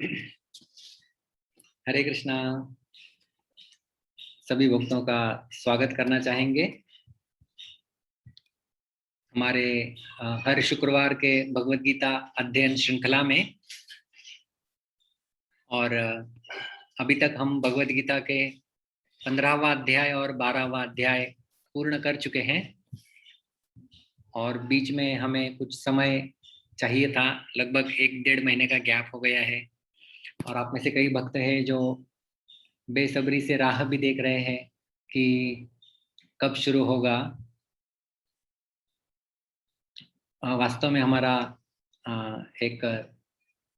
हरे कृष्णा। सभी भक्तों का स्वागत करना चाहेंगे हमारे हर शुक्रवार के भगवत गीता अध्ययन श्रृंखला में। और अभी तक हम भगवत गीता के 15वां अध्याय और 12वां अध्याय पूर्ण कर चुके हैं और बीच में हमें कुछ समय चाहिए था। लगभग 1-1.5 महीने का गैप हो गया है और आप में से कई भक्त हैं जो बेसब्री से राह भी देख रहे हैं कि कब शुरू होगा। वास्तव में हमारा एक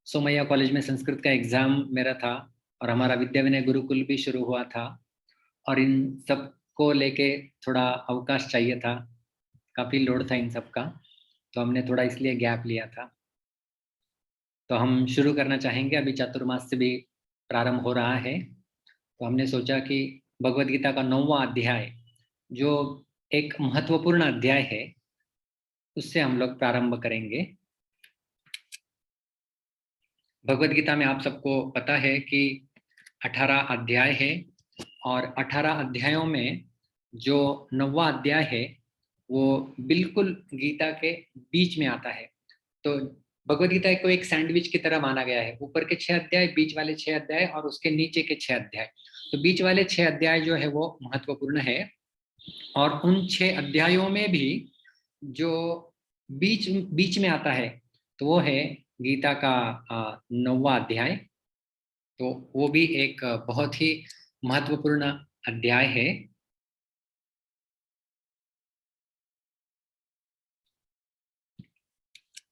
सोमैया कॉलेज में संस्कृत का एग्जाम मेरा था और हमारा विद्या विनय गुरुकुल भी शुरू हुआ था और इन सब को लेके थोड़ा अवकाश चाहिए था। काफ़ी लोड था इन सब का, तो हमने थोड़ा इसलिए गैप लिया था। तो हम शुरू करना चाहेंगे। अभी चातुर्मास से भी प्रारंभ हो रहा है, तो हमने सोचा कि भगवत गीता का 9वां अध्याय जो एक महत्वपूर्ण अध्याय है उससे हम लोग प्रारंभ करेंगे। भगवत गीता में आप सबको पता है कि 18 अध्याय है और 18 अध्यायों में जो 9वां अध्याय है वो बिल्कुल गीता के बीच में आता है। तो भगवत गीता को एक सैंडविच की तरह माना गया है। ऊपर के 6 अध्याय, बीच वाले 6 अध्याय और उसके नीचे के 6 अध्याय। तो बीच वाले 6 अध्याय जो है वो महत्वपूर्ण है और उन 6 अध्यायों में भी जो बीच बीच में आता है तो वो है गीता का 9वां अध्याय। तो वो भी एक बहुत ही महत्वपूर्ण अध्याय है।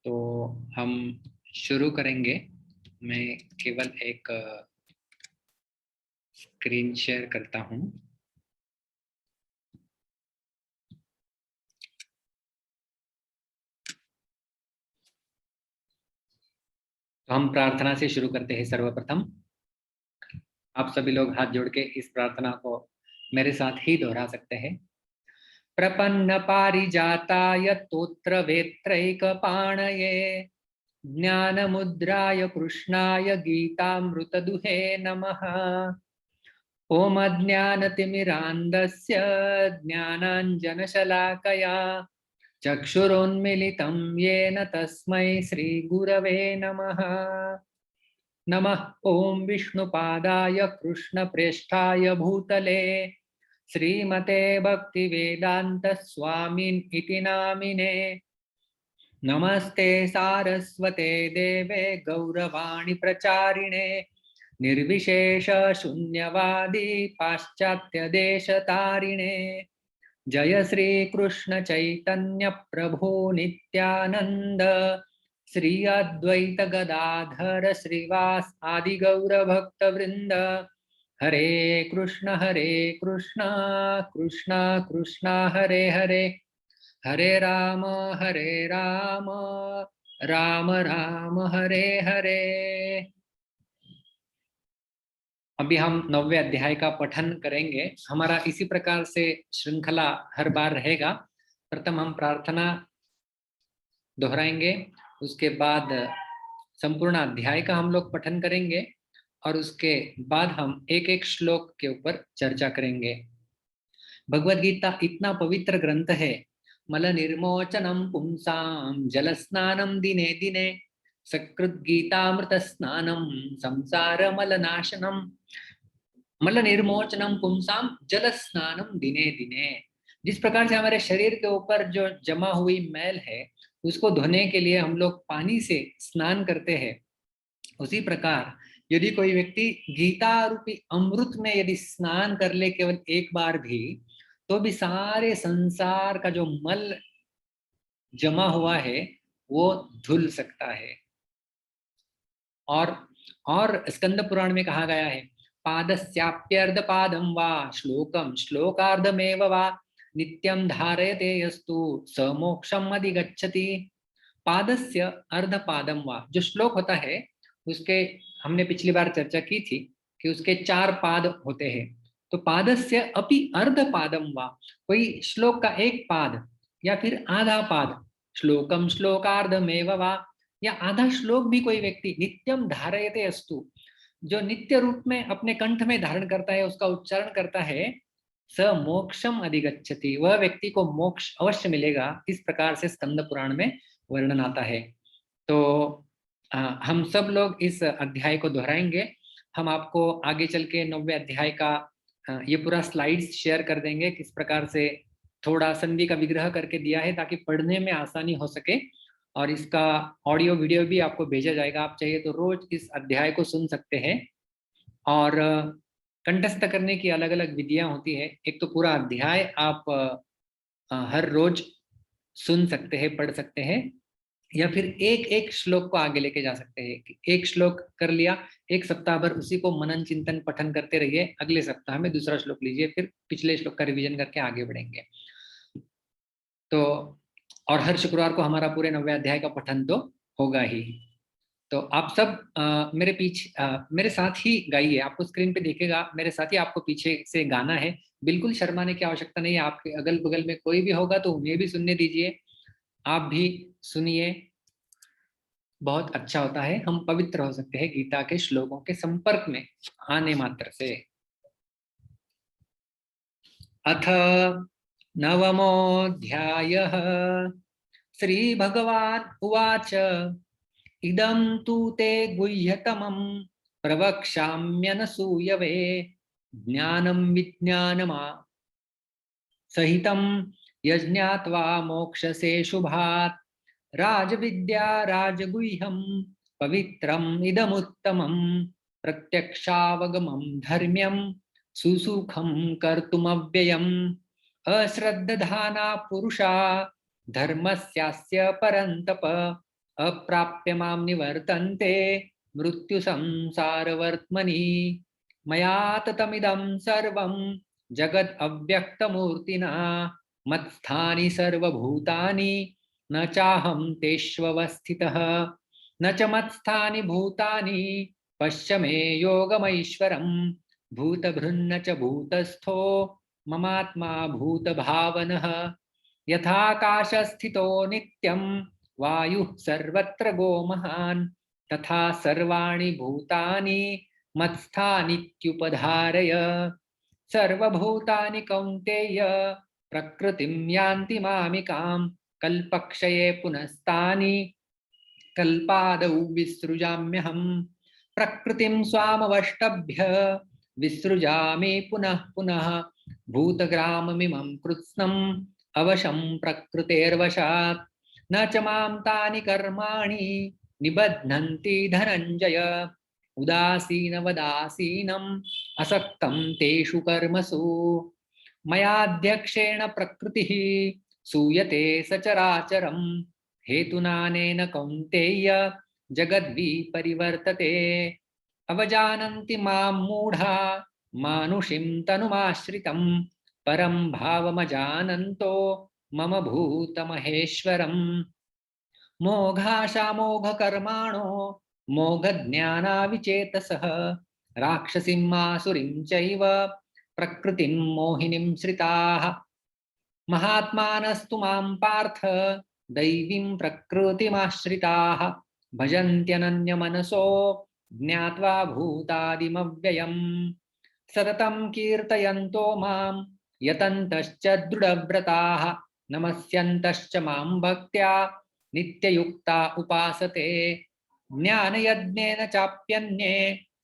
तो हम शुरू करेंगे। मैं केवल एक स्क्रीन शेयर करता हूँ। तो हम प्रार्थना से शुरू करते हैं। सर्वप्रथम आप सभी लोग हाथ जोड़ के इस प्रार्थना को मेरे साथ ही दोहरा सकते हैं। प्रपन्न पारिजाताय तोत्र वेत्रैक पाणये ज्ञान मुद्राय कृष्णाय गीतामृतदुहे नमः। ओम अज्ञानतिमिरान्धस्य ज्ञानाञ्जनशलाकया चक्षुरोन्मिलितं येन तस्मै श्रीगुरवे नमः। नमः ओम विष्णुपादाय कृष्णप्रेष्ठाय भूतले श्रीमते भक्तिवेदांत स्वामिन् इति नामिने। नमस्ते सारस्वते देवे गौरवाणी प्रचारिणे निर्विशेष शून्यवादी पाश्चात्य देश तारिणे। जय श्री कृष्ण चैतन्य प्रभु नित्यानंद श्री अद्वैत गदाधर श्रीवास आदि गौर भक्त वृंद। हरे कृष्ण कृष्ण कृष्ण हरे हरे, हरे राम राम राम हरे हरे। अभी हम 9वें अध्याय का पठन करेंगे। हमारा इसी प्रकार से श्रृंखला हर बार रहेगा। प्रथम हम प्रार्थना दोहराएंगे, उसके बाद संपूर्ण अध्याय का हम लोग पठन करेंगे और उसके बाद हम एक एक श्लोक के ऊपर चर्चा करेंगे। भगवद गीता इतना पवित्र ग्रंथ है। मल निर्मोचनम पुंसाम जल स्नानम दिने दिने सकृत गीतामृत स्नानम संसार मल नाशनम। मल निर्मोचनम पुंसाम जल स्नानम दिने दिने। जिस प्रकार से हमारे शरीर के ऊपर जो जमा हुई मैल है उसको धोने के लिए हम लोग पानी से स्नान करते हैं, उसी प्रकार यदि कोई व्यक्ति गीता रूपी अमृत में यदि स्नान कर ले केवल एक बार भी, तो भी सारे संसार का जो मल जमा हुआ है वो धुल सकता है। और स्कंद पुराण में कहा गया है, पादस्याप्यर्ध पादम वा श्लोकम श्लोकार्धमेव वा नित्यं धारयते यस्तु स मोक्षम अधिगच्छति। पादस्य अर्ध पादम वा, जो श्लोक होता है उसके हमने पिछली बार चर्चा की थी कि उसके 4 पाद होते हैं। तो पादस्य अपि अर्ध पादम वा, कोई श्लोक का एक पाद या फिर आधा पाद, श्लोकम श्लोकार्धमेव वा, या आधा श्लोक भी कोई व्यक्ति नित्यम धारयते अस्तु, जो नित्य रूप में अपने कंठ में धारण करता है, उसका उच्चारण करता है, स मोक्षम अधिगच्छति, वह व्यक्ति को मोक्ष अवश्य मिलेगा। इस प्रकार से स्कंद पुराण में वर्णन आता है। तो हम सब लोग इस अध्याय को दोहराएंगे। हम आपको आगे चल के 9वें अध्याय का ये पूरा स्लाइड्स शेयर कर देंगे, किस प्रकार से थोड़ा संधि का विग्रह करके दिया है ताकि पढ़ने में आसानी हो सके। और इसका ऑडियो वीडियो भी आपको भेजा जाएगा, आप चाहिए तो रोज इस अध्याय को सुन सकते हैं। और कंठस्थ करने की अलग अलग विधियां होती है। एक तो पूरा अध्याय आप हर रोज सुन सकते हैं, पढ़ सकते हैं, या फिर एक एक श्लोक को आगे लेके जा सकते हैं कि एक श्लोक कर लिया, एक सप्ताह भर उसी को मनन चिंतन पठन करते रहिए, अगले सप्ताह में दूसरा श्लोक लीजिए, फिर पिछले श्लोक का रिवीजन करके आगे बढ़ेंगे। तो और हर शुक्रवार को हमारा पूरे 9वें अध्याय का पठन तो होगा ही। तो आप सब मेरे पीछे मेरे साथ ही गाइए। आपको स्क्रीन पे दिखेगा, मेरे साथ ही आपको पीछे से गाना है। बिल्कुल शर्माने की आवश्यकता नहीं है। आपके अगल बगल में कोई भी होगा तो उन्हें भी सुनने दीजिए, आप भी सुनिए। बहुत अच्छा होता है, हम पवित्र हो सकते हैं गीता के श्लोकों के संपर्क में आने मात्र से। अथ नवमोऽध्यायः। श्री भगवान् उवाच इदं तु ते गुह्यतमं प्रवक्ष्याम्यनसूयवे ज्ञानं विज्ञानमा सहितं यज्ञात्वा मोक्षसे शुभात् राजविद्या राजगुह्यं पवित्रम् इदमुत्तमं प्रत्यक्षावगमं धर्म्यं सुसुखं कर्तुमव्ययम् अश्रद्धाना पुरुषा धर्मस्यास्य परन्तप अप्राप्य मां निवर्तन्ते मृत्यु संसारवर्त्मनि मया ततमिदं सर्वं जगद् अव्यक्तमूर्तिना मत्स्थानि सर्वभूतानि न चाहं तेष्वस्थितः न च मत्स्थानि भूतानि पश्य मे योगमैश्वरं भूतभृन्न च भूतस्थो ममात्मा भूतभावनः यथाकाशस्थितो नित्यं वायुः सर्वत्र गोमहान् तथा सर्वाणि भूतानि मत्स्थानीत्युपधारय सर्वभूतानि कौन्तेय प्रकृतिं यान्ति मामिकां कल्पक्षये पुनस्तानि कल्पादौ विसृजाम्यहम् प्रकृतिं स्वामवष्टभ्य विसृजामि पुनः पुनः भूतग्राममिमं कृत्स्नम् अवशं प्रकृतेर्वशात् न च मां तानि कर्माणि निबध्नन्ति धनञ्जय उदासीनवदासीनम् असक्तं तेषु कर्मसु मयाध्यक्षेण प्रकृतिः सूयते सचराचरं हेतुनानेन कौन्तेय जगद्विपरिवर्तते अवजानन्ति मां मूढा मानुषीं तनुमाश्रितं परं भावमजानन्तो मम भूतमहेश्वरम् मोघाशामोघकर्माणो मोघज्ञानाविचेतसः राक्षसीं आसुरीं चैव प्रकृतिं मोहिनीं श्रिताः महात्मानस्तु मां पार्थ दैवीं प्रकृतिमाश्रिताः भजन्त्यनन्यमनसो ज्ञात्वा भूतादिमव्ययम् सततं कीर्तयन्तो मां यतन्तश्च दृढव्रताः नमस्यन्तश्च मां भक्त्या नित्ययुक्ता उपासते ज्ञानयज्ञेन चाप्यन्ये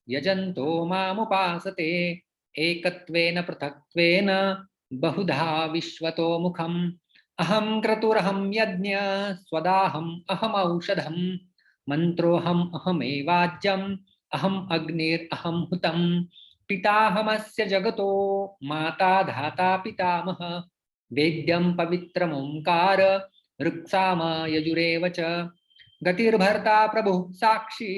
यजन्तो मामुपासते एकत्वेन पृथक्त्वेन बहुधा विश्वतो मुखम् अहं क्रतुरहं यज्ञ स्वदाहम् अहमौषधम् मन्त्रोऽहम् अहमेवाज्यम् अहम् अग्निरहं हुतम् पिताहमस्य जगतो माता धाता पितामह वेद्यं पवित्रमोङ्कार ऋक्साम यजुरेव च गतिर्भर्ता प्रभुः साक्षी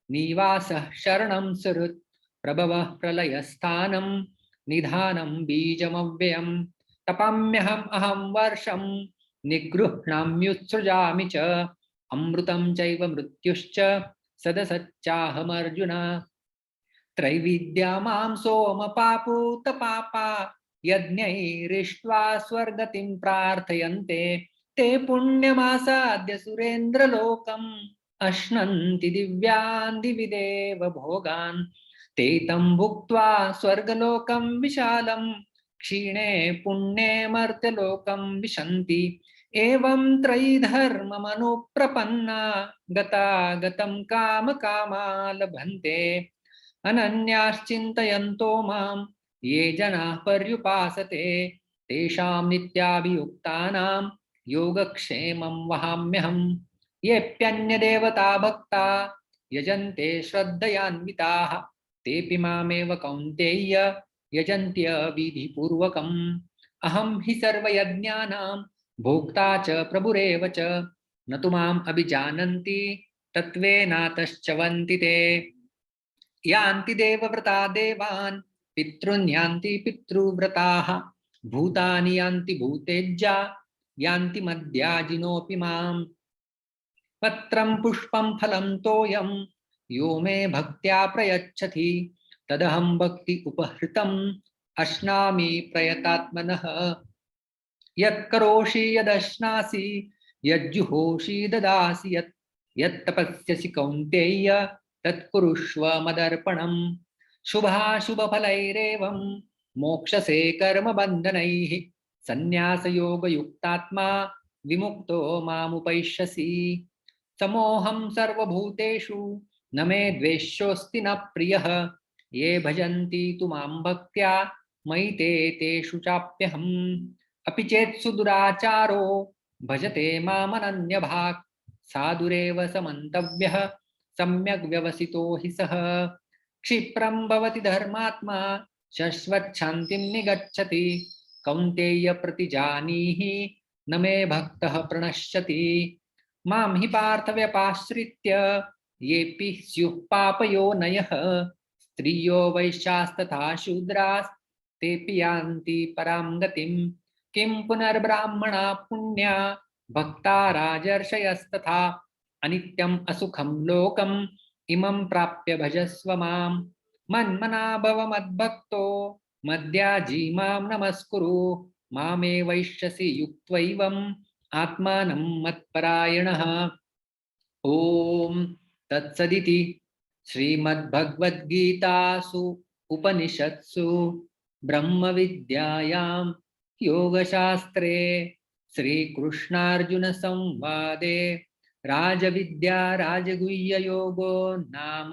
निवासः शरणं सुहृत् प्रभवः प्रलयस्थानं निधानं बीजमव्ययम् तपाम्यहम् अहं वर्षं निगृह्णाम्युत्सृजामि च अमृतं चैव मृत्युश्च सदसच्चाहमर्जुन त्रैविद्या मां सोमपापूतपापा यज्ञैरिष्ट्वा स्वर्गतिं प्रार्थयन्ते ते पुण्यमासाद्य सुरेन्द्रलोकम् अश्नन्ति दिव्यान् दिवि देव भोगान् ते तं भुक्त्वा स्वर्गलोकं विशालं क्षीणे पुण्ये मर्त्यलोकं विशन्ति एवं त्रयीधर्ममनुप्रपन्ना गतागतं कामकामा लभन्ते अनन्याश्चिन्तयन्तो मां ये जनाः पर्युपासते तेषां नित्याभियुक्तानां योगक्षेमं वहाम्यहम् येऽप्यन्यदेवता भक्ता यजन्ते श्रद्धयान्विताः तेऽपि मामेव कौन्तेय यजन्त्य विधिपूर्वकम् अहं हि सर्वयज्ञानां भोक्ता च प्रभुरेव च न तु माम् अभिजानन्ति तत्त्वेनातश्चवन्ति ते यान्ति देवव्रता देवान् पितॄन् यान्ति पितृव्रताः भूतानि यान्ति भूतेज्या यान्ति मद्याजिनोऽपि माम् पत्रं पुष्पं फलं तोयं यो मे भक्त्या प्रयच्छति तदहं भक्ति उपहृतम् अश्नामि प्रयतात्मनः यत्करोषि यदश्नासि यज्जुहोषि ददासि यत्तपस्यसि कौन्तेय तत्कुरुष्व मदर्पणम् शुभाशुभफलैरेवं मोक्षसे कर्मबन्धनैः सन्न्यासयोगयुक्तात्मा विमुक्तो मामुपैष्यसि समोऽहं सर्वभूतेषु न मे द्वेष्योऽस्ति न प्रियः ये भजन्ति तु मां भक्त्या मयि ते तेषु चाप्यहम् अपि चेत्सु दुराचारो भजते मामनन्यभाक् साधुरेव समन्तव्यः सम्यग् व्यवसितो हि सः क्षिप्रं भवति धर्मात्मा शश्वच्छान्तिं निगच्छति कौन्तेय प्रतिजानीहि न मे भक्तः प्रणश्यति मां हि पार्थ व्यपाश्रित्य येऽपि स्युः पापयोनयः स्त्रियो वैश्यास्तथा शूद्रास्तेऽपि यान्ति परां गतिं किं पुनर्ब्राह्मणा पुण्या भक्ता राजर्षयस्तथा अनित्यम् असुखं लोकम् इमं प्राप्य भजस्व मां मन्मना भव मद्भक्तो मद्याजी मां नमस्कुरु मामे वैष्यसि युक्त्वैवम् आत्मानं मत्परायणः ओम तत्सदिति श्रीमद्भगवद्गीतासु उपनिषत्सु ब्रह्मविद्यायां योगशास्त्रे श्रीकृष्णार्जुन संवादे राजविद्या राजगुह्ययोगो नाम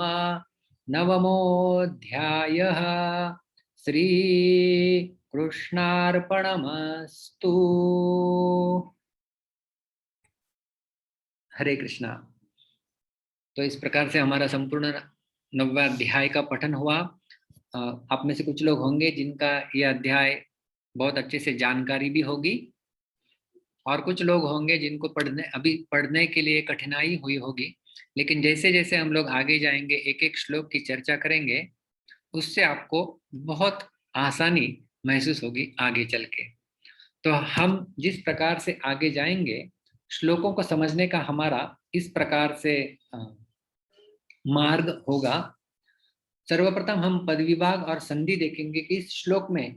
नवमोऽध्यायः श्रीकृष्णार्पणमस्तु। हरे कृष्णा। तो इस प्रकार से हमारा संपूर्ण 9वां अध्याय का पठन हुआ। आप में से कुछ लोग होंगे जिनका यह अध्याय बहुत अच्छे से जानकारी भी होगी और कुछ लोग होंगे जिनको पढ़ने के लिए कठिनाई हुई होगी, लेकिन जैसे जैसे हम लोग आगे जाएंगे एक एक श्लोक की चर्चा करेंगे उससे आपको बहुत आसानी महसूस होगी आगे चल के। तो हम जिस प्रकार से आगे जाएंगे श्लोकों को समझने का हमारा इस प्रकार से मार्ग होगा। सर्वप्रथम हम पद विभाग और संधि देखेंगे कि इस श्लोक में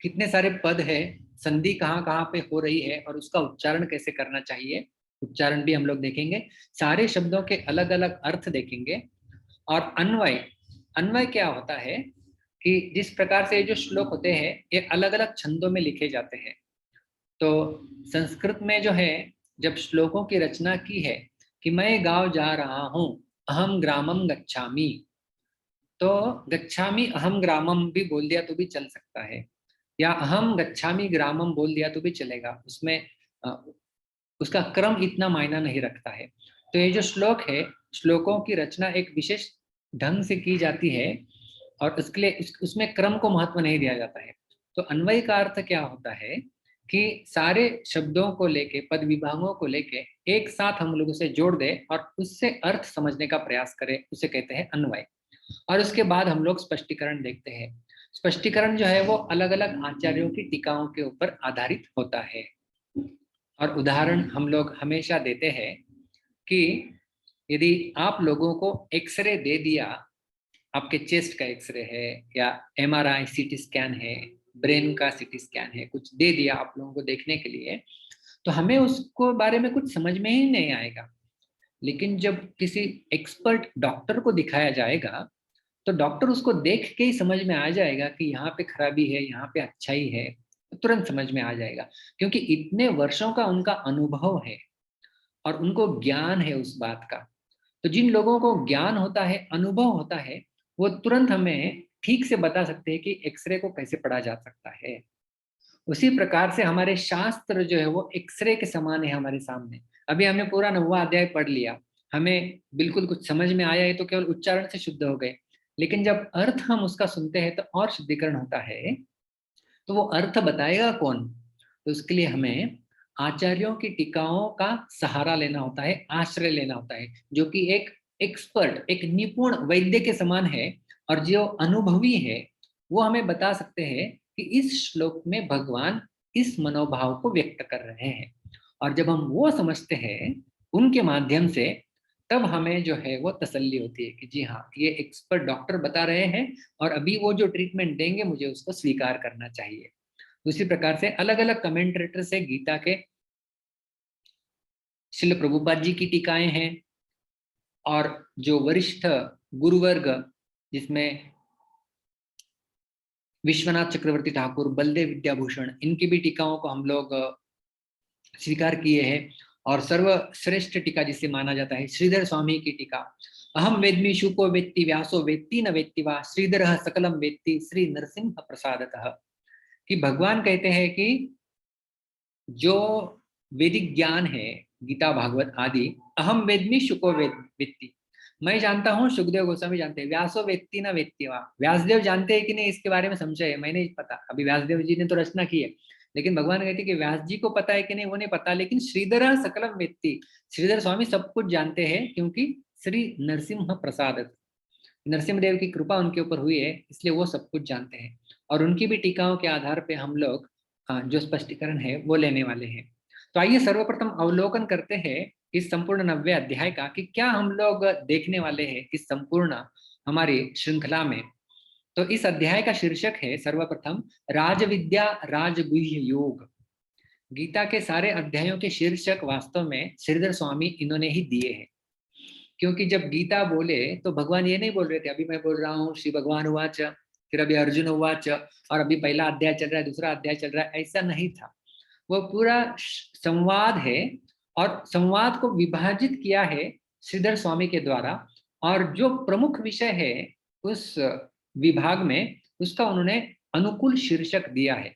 कितने सारे पद है, संधि कहाँ कहाँ पे हो रही है और उसका उच्चारण कैसे करना चाहिए, उच्चारण भी हम लोग देखेंगे। सारे शब्दों के अलग अलग अर्थ देखेंगे और अन्वय क्या होता है कि जिस प्रकार से जो श्लोक होते हैं ये अलग अलग छंदों में लिखे जाते हैं। तो संस्कृत में जो है जब श्लोकों की रचना की है कि मैं गांव जा रहा हूं, अहम ग्रामम गच्छामि, तो गच्छामि अहम ग्रामम भी बोल दिया तो भी चल सकता है, या अहम गच्छामि ग्रामम बोल दिया तो भी चलेगा। उसमें उसका क्रम इतना मायना नहीं रखता है। तो ये जो श्लोक है, श्लोकों की रचना एक विशेष ढंग से की जाती है और उसके लिए उसमें क्रम को महत्व नहीं दिया जाता है। तो अन्वय का अर्थ क्या होता है कि सारे शब्दों को लेके, पद विभागों को लेके एक साथ हम लोग उसे जोड़ दें और उससे अर्थ समझने का प्रयास करें, उसे कहते हैं अन्वय। और उसके बाद हम लोग स्पष्टीकरण देखते हैं। स्पष्टीकरण जो है वो अलग अलग आचार्यों की टीकाओं के ऊपर आधारित होता है। और उदाहरण हम लोग हमेशा देते हैं कि यदि आप लोगों को एक्सरे दे दिया, आपके चेस्ट का एक्सरे है या MRI CT स्कैन है, ब्रेन का CT स्कैन है, कुछ दे दिया आप लोगों को देखने के लिए, तो हमें उसको बारे में कुछ समझ में ही नहीं आएगा। लेकिन जब किसी एक्सपर्ट डॉक्टर को दिखाया जाएगा तो डॉक्टर उसको देख के ही समझ में आ जाएगा कि यहाँ पे खराबी है, यहाँ पे अच्छाई है, तो तुरंत समझ में आ जाएगा, क्योंकि इतने वर्षों का उनका अनुभव है और उनको ज्ञान है उस बात का। तो जिन लोगों को ज्ञान होता है, अनुभव होता है, वो तुरंत हमें ठीक से बता सकते हैं कि एक्सरे को कैसे पढ़ा जा सकता है। उसी प्रकार से हमारे शास्त्र जो है वो एक्सरे के समान है हमारे सामने। अभी हमने पूरा 9वां अध्याय पढ़ लिया, हमें बिल्कुल कुछ समझ में आया है तो केवल उच्चारण से शुद्ध हो गए, लेकिन जब अर्थ हम उसका सुनते हैं तो और शुद्धिकरण होता है। तो वो अर्थ बताएगा कौन? तो उसके लिए हमें आचार्यों की टीकाओं का सहारा लेना होता है, आश्रय लेना होता है, जो कि एक एक्सपर्ट, एक निपुण वैद्य के समान है, और जो अनुभवी है वो हमें बता सकते हैं कि इस श्लोक में भगवान इस मनोभाव को व्यक्त कर रहे हैं। और जब हम वो समझते हैं उनके माध्यम से, तब हमें जो है वो तसल्ली होती है कि जी हाँ, ये एक्सपर्ट डॉक्टर बता रहे हैं और अभी वो जो ट्रीटमेंट देंगे मुझे उसको स्वीकार करना चाहिए। दूसरी प्रकार से अलग अलग कमेंटेटर से गीता के श्रील प्रभुपाद जी की टीकाएं हैं, और जो वरिष्ठ गुरुवर्ग, जिसमें विश्वनाथ चक्रवर्ती ठाकुर, बलदेव विद्याभूषण, इनकी भी टीकाओं को हम लोग स्वीकार किए हैं। और सर्वश्रेष्ठ टीका जिसे माना जाता है श्रीधर स्वामी की टीका, अहम वेद्मि शुको वेत्ति व्यासो वेत्ति न वेत्ति वा श्रीधर सकलम वेत्ति श्री नरसिंह प्रसादतः। कि भगवान कहते हैं कि जो वैदिक ज्ञान है, गीता भागवत आदि, अहम वेद्मि शुको वेत्ति, मैं जानता हूँ, सुखदेव गोस्वामी जानते हैं, व्यासो वेत्ति न वेत्ति वा, व्यासदेव जानते हैं कि नहीं इसके बारे में संशय है, मैं नहीं पता, अभी व्यासदेव जी ने तो रचना की है, लेकिन भगवान कहते हैं कि व्यास जी को पता है कि नहीं वो नहीं पता, लेकिन श्रीधर सकलम वेत्ति, श्रीधर स्वामी सब कुछ जानते हैं, क्योंकि श्री नरसिंह प्रसाद, नरसिंहदेव की कृपा उनके ऊपर हुई है, इसलिए वो सब कुछ जानते हैं। और उनकी भी टीकाओं के आधार पे हम लोग जो स्पष्टीकरण है वो लेने वाले हैं। तो आइए सर्वप्रथम अवलोकन करते हैं इस संपूर्ण 90वें अध्याय का, कि क्या हम लोग देखने वाले हैं इस संपूर्ण हमारी श्रृंखला में। तो इस अध्याय का शीर्षक है सर्वप्रथम राजविद्या राजगुह्य योग। गीता के सारे अध्यायों के शीर्षक वास्तव में श्रीधर स्वामी इन्होंने ही दिए हैं, क्योंकि जब गीता बोले तो भगवान ये नहीं बोल रहे थे, अभी मैं बोल रहा हूँ श्री भगवान उवाच, फिर अभी अर्जुन उवाच, और अभी पहला अध्याय चल रहा है, दूसरा अध्याय चल रहा है, ऐसा नहीं था। वो पूरा संवाद है, और संवाद को विभाजित किया है श्रीधर स्वामी के द्वारा, और जो प्रमुख विषय है उस विभाग में उसका उन्होंने अनुकूल शीर्षक दिया है।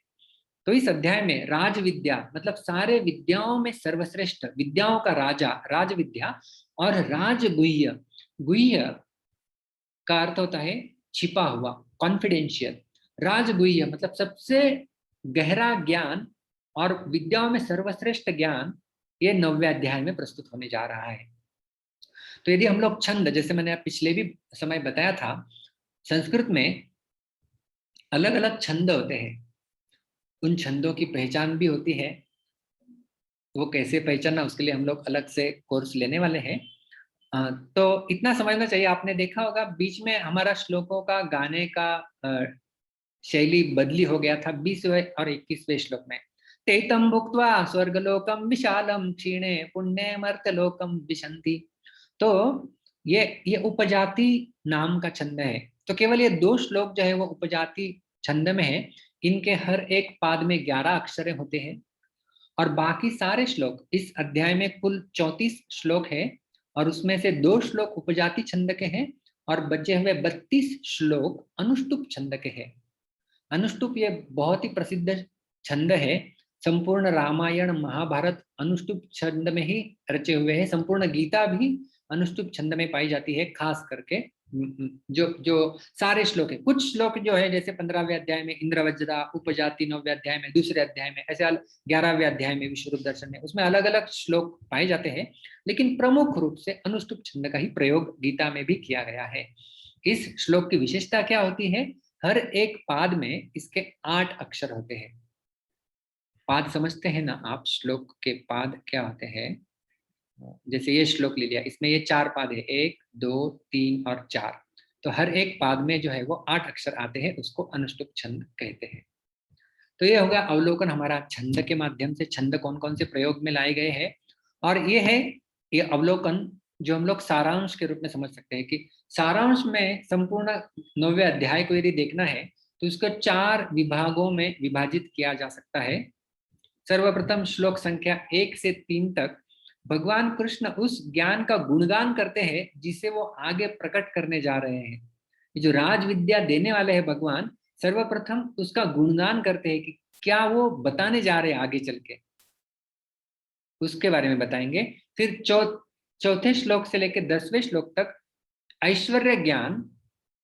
तो इस अध्याय में राज विद्या मतलब सारे विद्याओं में सर्वश्रेष्ठ, विद्याओं का राजा राज विद्या, और राजगुह्य, गुह्य का अर्थ होता है छिपा हुआ, कॉन्फिडेंशियल। राजगुह्य मतलब सबसे गहरा ज्ञान और विद्याओं में सर्वश्रेष्ठ ज्ञान, ये 9वें अध्याय में प्रस्तुत होने जा रहा है। तो यदि हम लोग छंद, जैसे मैंने पिछले भी समय बताया था, संस्कृत में अलग अलग छंद होते हैं, उन छंदों की पहचान भी होती है। वो कैसे पहचानना, उसके लिए हम लोग अलग से कोर्स लेने वाले हैं। तो इतना समझना चाहिए, आपने देखा होगा बीच में हमारा श्लोकों का गाने का शैली बदली हो गया था 20वें और 21वें श्लोक में। तेतम भुक्त्वा स्वर्गलोकम विशालम क्षीणे पुण्य मर्त्यलोकम विशंति। तो ये उपजाति नाम का छंद है। तो केवल ये 2 श्लोक जो है वो उपजाति छंद में है। इनके हर एक पाद में 11 अक्षरें होते हैं, और बाकी सारे श्लोक, इस अध्याय में कुल 34 श्लोक है, और उसमें से 2 श्लोक उपजाति छंद के हैं, और बचे हुए 32 श्लोक अनुष्टुप छंद के हैं। अनुष्टुप ये बहुत ही प्रसिद्ध छंद है, संपूर्ण रामायण महाभारत अनुष्टुप छंद में ही रचे हुए हैं। संपूर्ण गीता भी अनुष्टुप छंद में पाई जाती है, खास करके जो जो सारे श्लोक है। कुछ श्लोक जो है जैसे 15वें अध्याय में इंद्रवज्रा उपजाति, 9वें अध्याय में, दूसरे अध्याय में, ऐसे 11वें अध्याय में विश्वरूप दर्शन में, उसमें अलग अलग श्लोक पाए जाते हैं, लेकिन प्रमुख रूप से अनुष्टुप छंद का ही प्रयोग गीता में भी किया गया है। इस श्लोक की विशेषता क्या होती है? हर एक पाद में इसके 8 अक्षर होते हैं। पाद समझते हैं ना आप, श्लोक के पाद क्या होते हैं? जैसे ये श्लोक ले लिया, इसमें ये 4 पाद है, 1 2 3 और 4। तो हर एक पाद में जो है वो 8 अक्षर आते हैं, उसको अनुष्टुप छंद कहते हैं। तो ये होगा अवलोकन हमारा छंद के माध्यम से, छंद कौन कौन से प्रयोग में लाए गए हैं। और ये है ये अवलोकन जो हम लोग सारांश के रूप में समझ सकते हैं कि सारांश में संपूर्ण 9वें अध्याय को यदि देखना है तो इसको 4 विभागों में विभाजित किया जा सकता है। सर्वप्रथम श्लोक संख्या 1 से 3 तक भगवान कृष्ण उस ज्ञान का गुणगान करते हैं जिसे वो आगे प्रकट करने जा रहे हैं। ये जो राज विद्या देने वाले हैं भगवान, सर्वप्रथम उसका गुणगान करते हैं कि क्या वो बताने जा रहे हैं आगे चल के, उसके बारे में बताएंगे। फिर चौथे श्लोक से लेकर 10वें श्लोक तक ऐश्वर्य ज्ञान,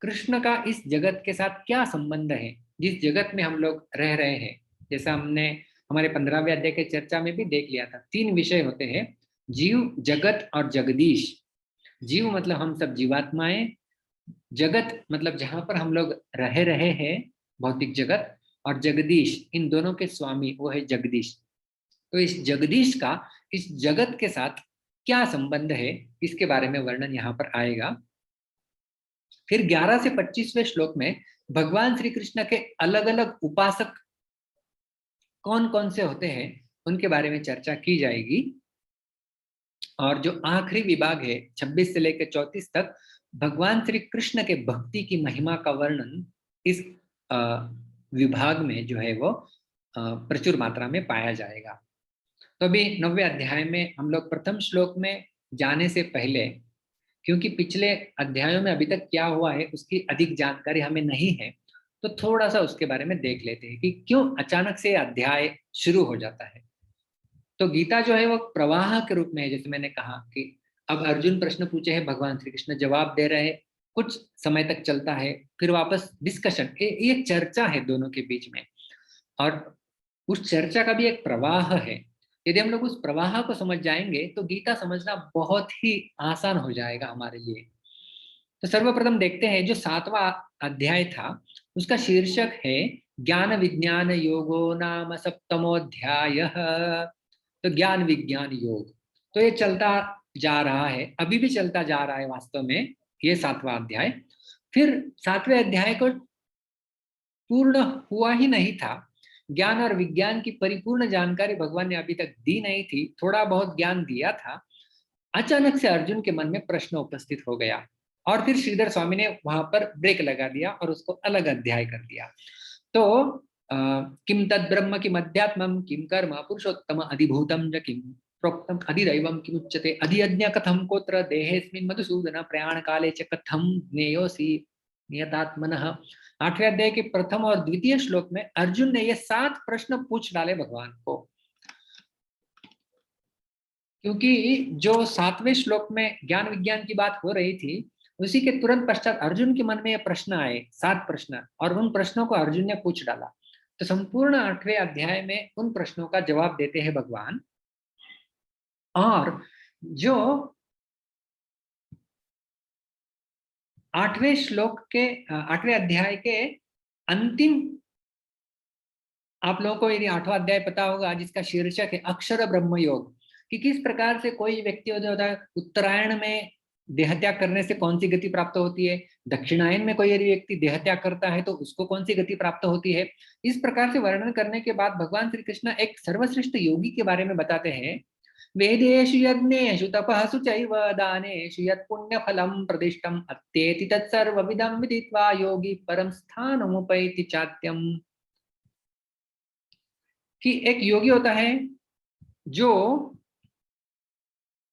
कृष्ण का इस जगत के साथ क्या संबंध है, जिस जगत में हम लोग रह रहे हैं। जैसा हमने हमारे 15वें अध्याय के चर्चा में भी देख लिया था, 3 विषय होते हैं, जीव, जगत और जगदीश। जीव मतलब हम सब जीवात्माएं, जगत मतलब जहां पर हम लोग रह रहे हैं भौतिक जगत, और जगदीश इन दोनों के स्वामी वो है जगदीश। तो इस जगदीश का इस जगत के साथ क्या संबंध है, इसके बारे में वर्णन यहाँ पर आएगा। फिर 11 से 25वें श्लोक में भगवान श्री कृष्ण के अलग अलग उपासक कौन कौन से होते हैं उनके बारे में चर्चा की जाएगी। और जो आखिरी विभाग है 26 से लेकर 34 तक, भगवान श्री कृष्ण के भक्ति की महिमा का वर्णन इस विभाग में जो है वो प्रचुर मात्रा में पाया जाएगा। तो अभी 9वें अध्याय में हम लोग प्रथम श्लोक में जाने से पहले, क्योंकि पिछले अध्यायों में अभी तक क्या हुआ है उसकी अधिक जानकारी हमें नहीं है, तो थोड़ा सा उसके बारे में देख लेते हैं कि क्यों अचानक से अध्याय शुरू हो जाता है। तो गीता जो है वो प्रवाह के रूप में है। जैसे मैंने कहा कि अब अर्जुन प्रश्न पूछे हैं, भगवान श्री कृष्ण जवाब दे रहे हैं, कुछ समय तक चलता है, फिर वापस डिस्कशन, ये चर्चा है दोनों के बीच में, और उस चर्चा का भी एक प्रवाह है। यदि हम लोग उस प्रवाह को समझ जाएंगे तो गीता समझना बहुत ही आसान हो जाएगा हमारे लिए। तो सर्वप्रथम देखते हैं जो 7वां अध्याय था, उसका शीर्षक है ज्ञान विज्ञान योगो नाम सप्तमोऽध्याय। तो ज्ञान विज्ञान योग, तो ये चलता जा रहा है, अभी भी चलता जा रहा है वास्तव में, ये 7वां अध्याय। फिर 7वें अध्याय को पूर्ण हुआ ही नहीं था, ज्ञान और विज्ञान की परिपूर्ण जानकारी भगवान ने अभी तक दी नहीं थी, थोड़ा बहुत ज्ञान दिया था। अचानक से अर्जुन के मन में प्रश्न उपस्थित हो गया, और फिर श्रीधर स्वामी ने वहां पर ब्रेक लगा दिया और उसको अलग अध्याय कर दिया। तो किम तद ब्रह्म किम अध्यात्मम किम कर्म पुरुषोत्तम अधिभूतम च किम प्रोक्तम अधिदैवम किम उच्यते अधियज्ञ कथम कोत्र देहेस्मिन् मधुसूदन प्रयाण काले च कथम ज्ञेयोसि नियतात्मनः। 8वें अध्याय के प्रथम और द्वितीय श्लोक में अर्जुन ने ये 7 प्रश्न पूछ डाले भगवान को, क्योंकि जो 7वें श्लोक में ज्ञान विज्ञान की बात हो रही थी, उसी के तुरंत पश्चात अर्जुन के मन में ये प्रश्न आए, 7 प्रश्न, और उन प्रश्नों को अर्जुन ने पूछ डाला। तो संपूर्ण 8वें अध्याय में उन प्रश्नों का जवाब देते हैं भगवान। और जो 8वें श्लोक के 8वें अध्याय के अंतिम, आप लोगों को यदि 8वां अध्याय पता होगा जिसका शीर्षक है अक्षर ब्रह्म योग, कि किस प्रकार से कोई व्यक्ति होता है, उत्तरायण में देहत्याग करने से कौन सी गति प्राप्त होती है, दक्षिणायन में कोई यदि व्यक्ति देहत्याग करता है तो उसको कौन सी गति प्राप्त होती है। इस प्रकार से वर्णन करने के बाद भगवान श्री कृष्ण एक सर्वश्रेष्ठ योगी के बारे में बताते हैं। वेदेषु यज्ञेषु तपःसु चैव दानेषु यत् पुण्यफलं प्रतिष्ठम् अत्येति तत्सर्वविदं विदित्वा योगी परम स्थानमुपैति चात्यम्। कि एक योगी होता है जो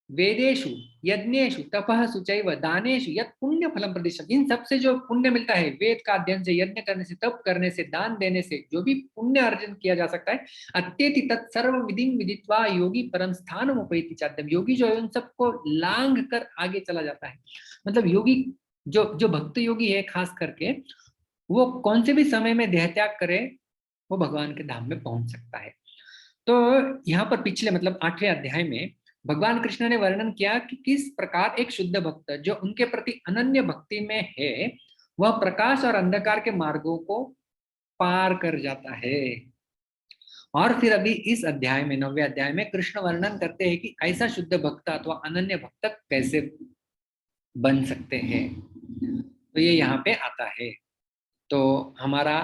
वेदेषु यज्ञेषु तपःसु चैव दानेषु यत् पुण्य फलम प्रतिष्ठित, इन सबसे जो पुण्य मिलता है, वेद का अध्ययन से, यज्ञ करने से, तप करने से, दान देने से जो भी पुण्य अर्जन किया जा सकता है, अत्येति तत्सर्व विधिं विदित्वा योगी परम स्थानम उपैति चात्यम। योगी जो है उन सबको लांघ कर आगे चला जाता है। मतलब योगी जो जो भक्त योगी है खास करके, वो कौन से भी समय में देहत्याग करे वो भगवान के धाम में पहुंच सकता है। तो यहाँ पर पिछले मतलब 8वें अध्याय में भगवान कृष्ण ने वर्णन किया कि किस प्रकार एक शुद्ध भक्त जो उनके प्रति अनन्य भक्ति में है, वह प्रकाश और अंधकार के मार्गों को पार कर जाता है। और फिर अभी इस अध्याय में 9वें अध्याय में कृष्ण वर्णन करते हैं कि ऐसा शुद्ध भक्त अथवा अनन्य भक्त कैसे बन सकते हैं। तो ये यहाँ पे आता है। तो हमारा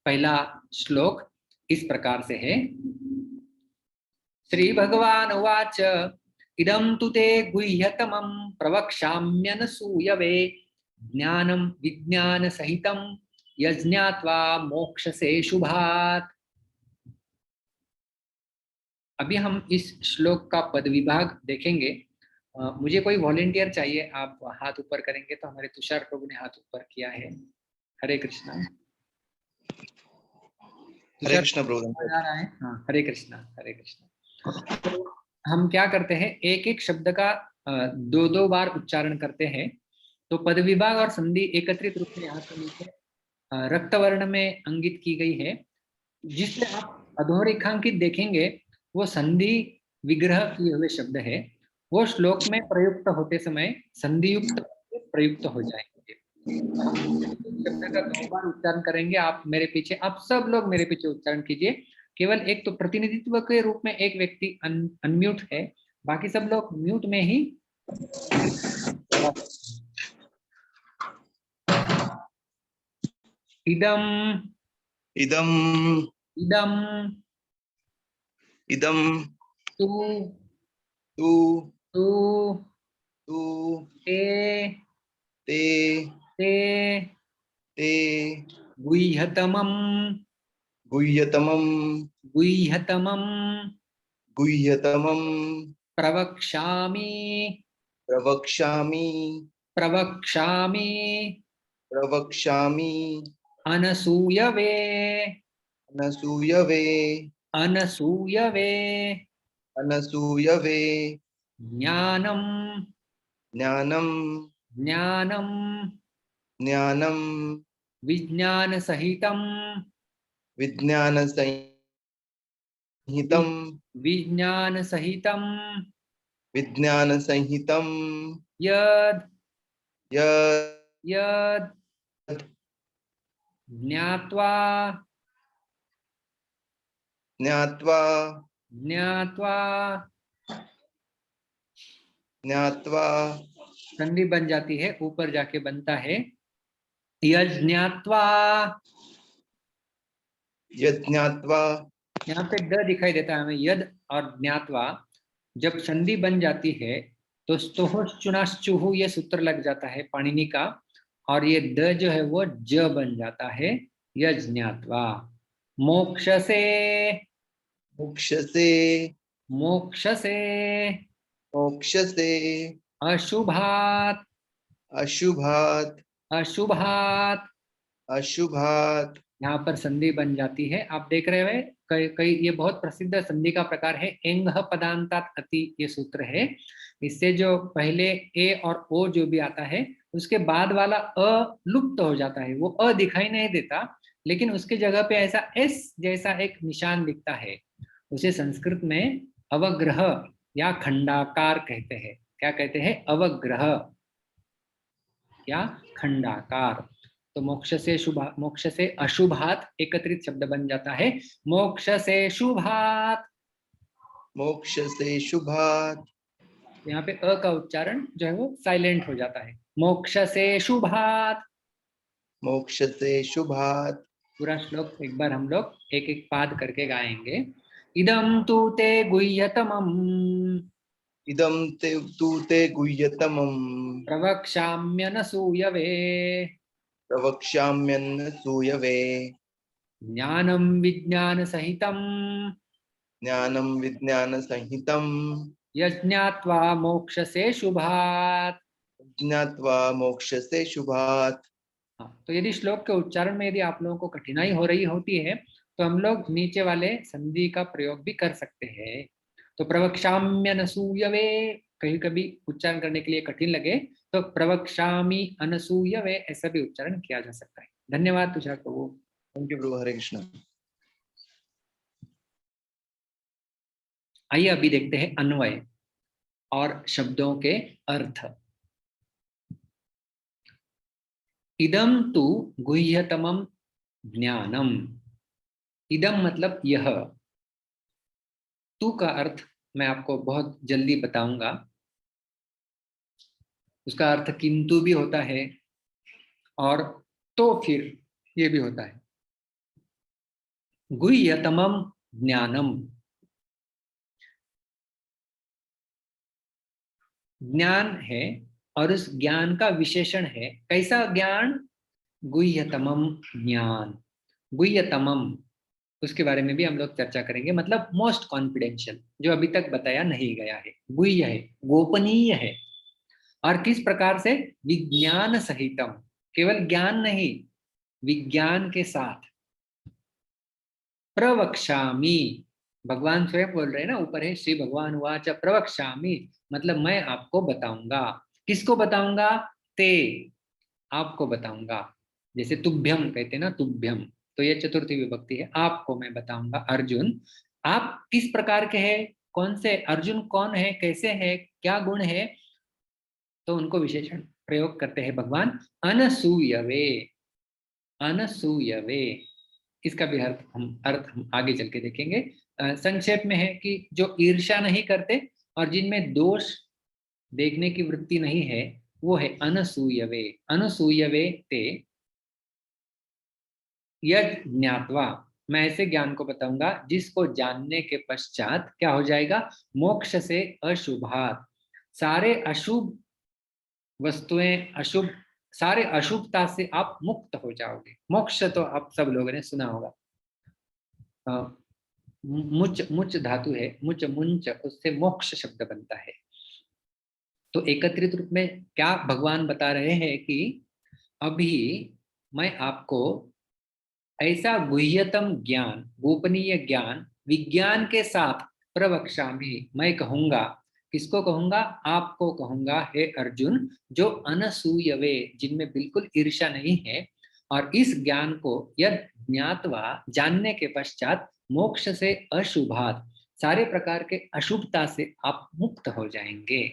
पहला श्लोक इस प्रकार से है। श्री भगवान उवाच इदं तु ते गुह्यतमं प्रवक्ष्याम्यनसूयवे ज्ञानं विज्ञान सहितं यज्ञात्वा मोक्षसे शुभात्। अभी हम इस श्लोक का पद विभाग देखेंगे। मुझे कोई वॉलेंटियर चाहिए, आप हाथ ऊपर करेंगे तो हमारे तुषार प्रभु ने हाथ ऊपर किया है। हरे कृष्णा। हरे कृष्णा प्रभु। आ रहा है? हाँ, हरे कृष्णा हरे कृष्णा। तो हम क्या करते हैं, एक एक शब्द का दो दो बार उच्चारण करते हैं। तो पद विभाग और संधि एकत्रित रूप में यहाँ से नीचे रक्तवर्ण में अंकित की गई है। जिससे आप अधोरेखांकित देखेंगे वो संधि विग्रह किए हुए शब्द है, वो श्लोक में प्रयुक्त होते समय संधि युक्त प्रयुक्त हो जाएंगे। हम शब्द का दो बार उच्चारण करेंगे। आप मेरे पीछे, आप सब लोग मेरे पीछे उच्चारण कीजिए। केवल एक तो प्रतिनिधित्व के रूप में एक व्यक्ति अनम्यूट है, बाकी सब लोग म्यूट में ही। इदम इदम इदम इदम तू तु तू तु ते ते ते ते गुह्यतमं गुह्यतमं गुह्यतमं गुह्यतमं प्रवक्ष्यामि प्रवक्ष्यामि प्रवक्ष्यामि प्रवक्ष्यामि अनसूयवे अनसूयवे अनसूयवे अनसूयवे ज्ञानं ज्ञानं ज्ञानं ज्ञानं विज्ञानसहितं विज्ञानसंहितं विज्ञानसहितं विज्ञानसंहितं यद् यत् यद् ज्ञात्वा ज्ञात्वा ज्ञात्वा ज्ञात्वा संधि बन जाती है, ऊपर जाके बनता है यज्ञात्वा। यज्ञात्वा यहाँ पे द दिखाई देता है हमें, यद और ज्ञात्वा जब संधि बन जाती है तो स्तोश्चुनाश्चुहु ये सूत्र लग जाता है पाणिनि का, और ये द जो है वो ज बन जाता है यज्ञात्वा। मोक्ष से मोक्षसे मोक्ष से मोक्षसे अशुभात अशुभात् अशुभात अशुभात् यहाँ पर संधि बन जाती है। आप देख रहे हैं कई कई, ये बहुत प्रसिद्ध संधि का प्रकार है एंग पदांतात अति, ये सूत्र है। इससे जो पहले ए और ओ जो भी आता है उसके बाद वाला अ लुप्त हो जाता है, वो अ दिखाई नहीं देता, लेकिन उसके जगह पे ऐसा एस जैसा एक निशान दिखता है। उसे संस्कृत में अवग्रह या खंडाकार कहते हैं। क्या कहते हैं? अवग्रह या खंडाकार। तो मोक्ष से शुभा, मोक्ष से अशुभात एकत्रित शब्द बन जाता है मोक्ष से शुभात। मोक्षसे शुभात् यहाँ पे अ का उच्चारण जो है वो साइलेंट हो जाता है। मोक्ष से शुभात। मोक्षसे शुभात् पूरा श्लोक एक बार हम लोग एक एक पाद करके गाएंगे। इदं तु ते गुह्यतमं इदं ते तु ते गुह्यतमं प्रवक्ष्याम्यनसूयवे प्रवक्ष्याम्यनसूयवे ज्ञानं विज्ञानसहितं ज्ञानं विज्ञानसंहितं यज्ञात्वा मोक्षसे शुभात्। ज्ञात्वा मोक्षसे शुभात्। हाँ, तो यदि श्लोक के उच्चारण में यदि आप लोगों को कठिनाई हो रही होती है तो हम लोग नीचे वाले संधि का प्रयोग भी कर सकते हैं। तो प्रवक्ष्याम्यनसूयवे कभी कभी उच्चारण करने के लिए कठिन लगे तो प्रवक्ष्यामि अनसूयवे ऐसा भी उच्चारण किया जा सकता है। धन्यवाद तुषार प्रभु। थैंक यू प्रभु। हरे कृष्ण। आइए अभी देखते हैं अन्वय और शब्दों के अर्थ। इदम तु गुह्यतमं ज्ञानम। इदम मतलब यह, तू का अर्थ मैं आपको बहुत जल्दी बताऊंगा। उसका अर्थ किंतु भी होता है और तो फिर ये भी होता है। गुह्यतमम ज्ञानम, ज्ञान है और उस ज्ञान का विशेषण है। कैसा ज्ञान? गुह्यतमम ज्ञान। गुह्यतमम, उसके बारे में भी हम लोग चर्चा करेंगे, मतलब मोस्ट कॉन्फिडेंशियल, जो अभी तक बताया नहीं गया है, गुह्य है, गोपनीय है। और किस प्रकार से? विज्ञान सहितम, केवल ज्ञान नहीं, विज्ञान के साथ। प्रवक्ष्यामि, भगवान स्वयं बोल रहे हैं ना, ऊपर है श्री भगवान वाच प्रवक्ष्यामि, मतलब मैं आपको बताऊंगा। किसको बताऊंगा? ते, आपको बताऊंगा। जैसे तुभ्यम कहते हैं ना, तुभ्यम, तो ये चतुर्थी विभक्ति है, आपको मैं बताऊंगा अर्जुन। आप किस प्रकार के हैं, कौन से अर्जुन, कौन है, कैसे है, क्या गुण है, तो उनको विशेषण प्रयोग करते हैं भगवान। अनसूयवे, अनसूयवे, इसका भी अर्थ हम आगे चल के देखेंगे। संक्षेप में है कि जो ईर्ष्या नहीं करते और जिनमें दोष देखने की वृत्ति नहीं है, वो है अनसूयवे। अनसूयवे ते यद ज्ञात्वा, मैं ऐसे ज्ञान को बताऊंगा जिसको जानने के पश्चात क्या हो जाएगा? मोक्ष से अशुभात, सारे अशुभ वस्तुएं, अशुभ, सारे अशुभता से आप मुक्त हो जाओगे। मोक्ष तो आप सब लोगों ने सुना होगा, मुच, मुच धातु है, मुच मुंच, उससे मोक्ष शब्द बनता है। तो एकत्रित रूप में क्या भगवान बता रहे हैं कि अभी मैं आपको ऐसा गुह्यतम ज्ञान, गोपनीय ज्ञान विज्ञान के साथ प्रवक्ष्यामि, मैं कहूंगा। किसको कहूंगा? आपको कहूंगा हे अर्जुन, जो अनसूयवे, जिनमें बिल्कुल ईर्ष्या नहीं है। और इस ज्ञान को यद ज्ञात्वा, जानने के पश्चात, मोक्ष से अशुभात, सारे प्रकार के अशुभता से आप मुक्त हो जाएंगे।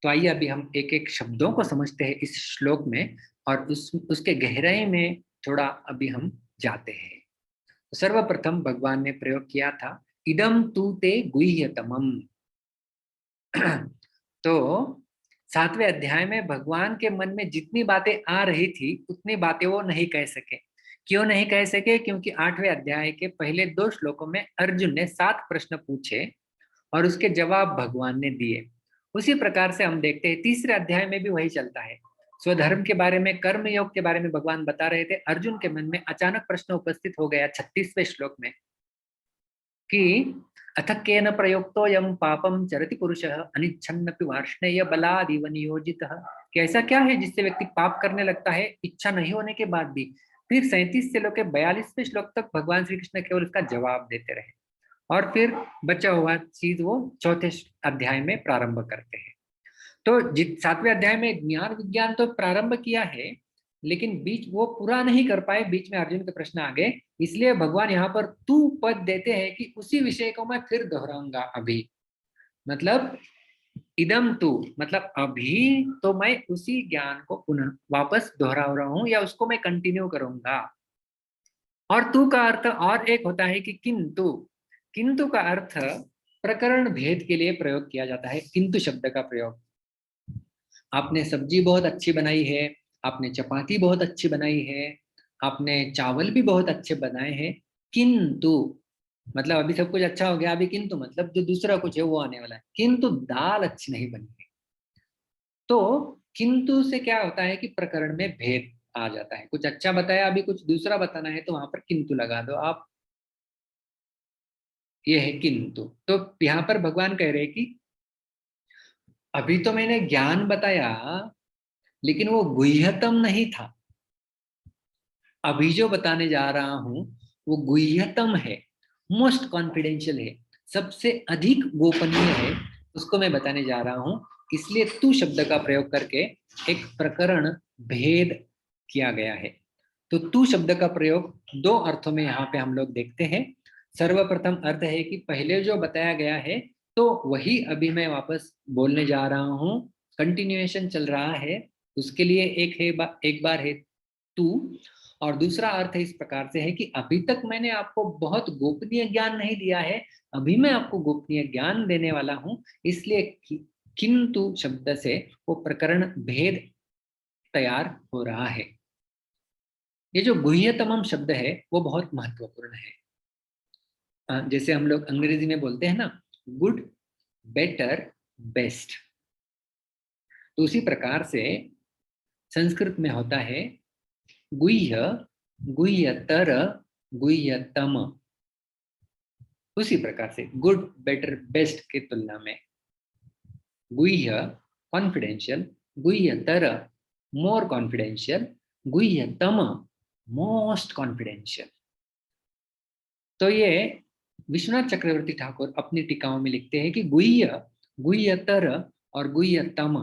तो आइए अभी हम एक एक शब्दों को समझते हैं इस श्लोक में, और उसके गहराई में थोड़ा अभी हम जाते हैं। सर्वप्रथम भगवान ने प्रयोग किया था इदम तू ते गुह्यतमम। तो 7वें अध्याय में भगवान के मन में जितनी बातें आ रही थी उतनी बातें वो नहीं कह सके। क्यों नहीं कह सके? क्योंकि 8वें अध्याय के पहले 2 श्लोकों में अर्जुन ने 7 प्रश्न पूछे और उसके जवाब भगवान ने दिए। उसी प्रकार से हम देखते हैं 3रे अध्याय में भी वही चलता है। स्वधर्म के बारे में, कर्म योग के बारे में भगवान बता रहे थे। अर्जुन के मन में अचानक प्रश्न उपस्थित हो गया 36वें श्लोक में कि अथ केन प्रयुक्तो यम पापम चरति पुरुषः अनिच्छन्नपि वार्ष्णेय बलादिव नियोजितः, कि ऐसा क्या है जिससे व्यक्ति पाप करने लगता है इच्छा नहीं होने के बाद भी। फिर 37 से लेकर 42वें श्लोक तक भगवान श्री कृष्ण केवल उसका जवाब देते रहे, और फिर बचा हुआ चीज वो 4थे अध्याय में प्रारंभ करते हैं। तो 7वें अध्याय में ज्ञान विज्ञान तो प्रारंभ किया है, लेकिन बीच वो पूरा नहीं कर पाए, बीच में अर्जुन के प्रश्न आ गए। इसलिए भगवान यहाँ पर तू पद देते हैं कि उसी विषय को मैं फिर दोहराऊंगा अभी। मतलब इदम तू, मतलब अभी तो मैं उसी ज्ञान को पुनः वापस दोहरा रहा हूं, या उसको मैं कंटिन्यू करूंगा। और तू का अर्थ और एक होता है कि किंतु। किंतु का अर्थ प्रकरण भेद के लिए प्रयोग किया जाता है, किंतु शब्द का प्रयोग। आपने सब्जी बहुत अच्छी बनाई है, आपने चपाती बहुत अच्छी बनाई है, आपने चावल भी बहुत अच्छे बनाए हैं, किंतु, मतलब अभी सब कुछ अच्छा हो गया, अभी किंतु मतलब जो दूसरा कुछ है वो आने वाला है, किंतु दाल अच्छी नहीं बनी है। तो किंतु से क्या होता है कि प्रकरण में भेद आ जाता है। कुछ अच्छा बताया, अभी कुछ दूसरा बताना है, तो वहां पर किंतु लगा दो आप। ये है किंतु। तो यहाँ पर भगवान कह रहे हैं कि अभी तो मैंने ज्ञान बताया, लेकिन वो गुह्यतम नहीं था। अभी जो बताने जा रहा हूं वो गुह्यतम है, मोस्ट कॉन्फिडेंशियल है, सबसे अधिक गोपनीय है, उसको मैं बताने जा रहा हूं। इसलिए तू शब्द का प्रयोग करके एक प्रकरण भेद किया गया है। तो तू शब्द का प्रयोग 2 अर्थों में यहाँ पे हम लोग देखते हैं। सर्वप्रथम अर्थ है कि पहले जो बताया गया है तो वही अभी मैं वापस बोलने जा रहा हूँ, कंटिन्यूएशन चल रहा है। उसके लिए एक बार है तू, और दूसरा अर्थ इस प्रकार से है कि अभी तक मैंने आपको बहुत गोपनीय ज्ञान नहीं दिया है, अभी मैं आपको गोपनीय ज्ञान देने वाला हूं। इसलिए किंतु शब्द से वो प्रकरण भेद तैयार हो रहा है। ये जो गुह्यतमम शब्द है वो बहुत महत्वपूर्ण है। जैसे हम लोग अंग्रेजी में बोलते हैं ना, गुड, बेटर, बेस्ट। तो उसी प्रकार से संस्कृत में होता है गुह्य, गुह्यतर, गुह्यतम। उसी प्रकार से गुड, बेटर, बेस्ट की तुलना में गुह्य कॉन्फिडेंशियल, गुह्यतर मोर कॉन्फिडेंशियल, गुह्यतम मोस्ट कॉन्फिडेंशियल। तो ये विश्वनाथ चक्रवर्ती ठाकुर अपनी टीकाओं में लिखते हैं कि गुह्य, गुह्यतर और गुह्यतम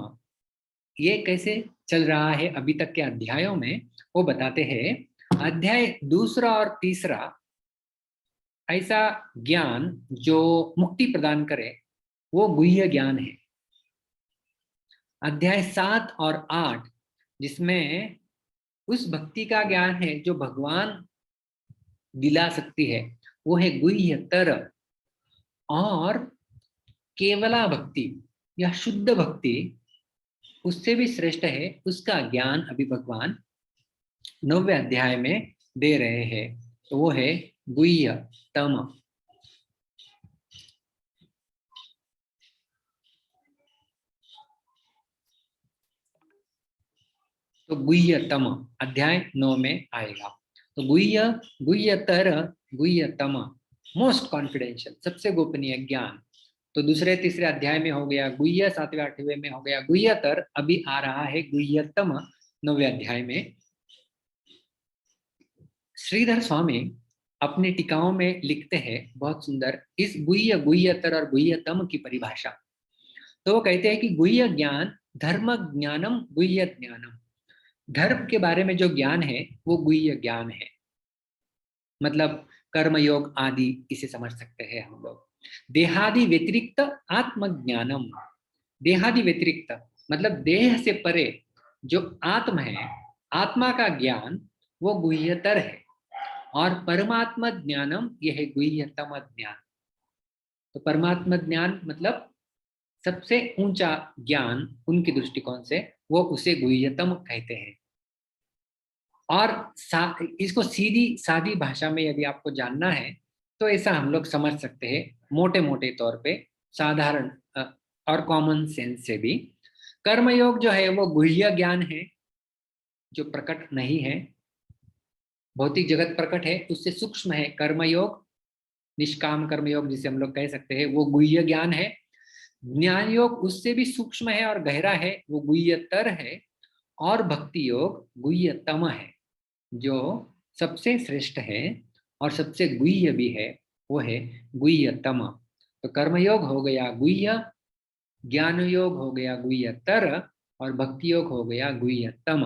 ये कैसे चल रहा है अभी तक के अध्यायों में, वो बताते हैं। अध्याय दूसरा और तीसरा ऐसा ज्ञान जो मुक्ति प्रदान करे वो गुह्य ज्ञान है। अध्याय 7 और 8 जिसमें उस भक्ति का ज्ञान है जो भगवान दिला सकती है वो है गुह्यतर। और केवला भक्ति या शुद्ध भक्ति उससे भी श्रेष्ठ है, उसका ज्ञान अभी भगवान 9वें अध्याय में दे रहे हैं। तो वो है गुह्यतम। तो गुह्यतम अध्याय 9 में आएगा। तो गुह्य, गुह्यतर, गुह्यतम मोस्ट कॉन्फिडेंशियल सबसे गोपनीय ज्ञान। तो दूसरे तीसरे अध्याय में हो गया गुह्य, 7वें 8वें में हो गया गुह्यतर, अभी आ रहा है गुह्यतम 9वें अध्याय में। श्रीधर स्वामी अपनी टीकाओं में लिखते हैं बहुत सुंदर इस गुह्य, गुह्यतर और गुह्यतम की परिभाषा। तो वो कहते हैं कि गुह्य ज्ञान धर्म ज्ञानम गुह्य ज्ञानम, धर्म के बारे में जो ज्ञान है वो गुह्य ज्ञान है। मतलब कर्मयोग आदि इसे समझ सकते हैं हम लोग। देहादि व्यतिरिक्त आत्मज्ञानम, देहादि व्यतिरिक्त मतलब देह से परे जो आत्म है, आत्मा का ज्ञान वो गुह्यतर है। और परमात्मा ज्ञानम यह है गुह्यतम ज्ञान। तो परमात्मा ज्ञान मतलब सबसे ऊंचा ज्ञान उनके दृष्टिकोण से, वो उसे गुह्यतम कहते हैं। और इसको सीधी सादी भाषा में यदि आपको जानना है तो ऐसा हम लोग समझ सकते हैं मोटे मोटे तौर पे, साधारण और कॉमन सेंस से भी। कर्मयोग जो है वो गुह्य ज्ञान है जो प्रकट नहीं है, भौतिक जगत प्रकट है उससे सूक्ष्म है कर्मयोग, निष्काम कर्मयोग जिसे हम लोग कह सकते हैं वो गुह्य ज्ञान है। ज्ञान योग उससे भी सूक्ष्म है और गहरा है, वो गुह्यतर है। और भक्ति योग गुह्यतम है जो सबसे श्रेष्ठ है और सबसे गुह्य भी है, वो है गुह्यतम। तो कर्मयोग हो गया गुह्य, ज्ञान योग हो गया गुह्यतर और भक्ति योग हो गया गुह्यतम।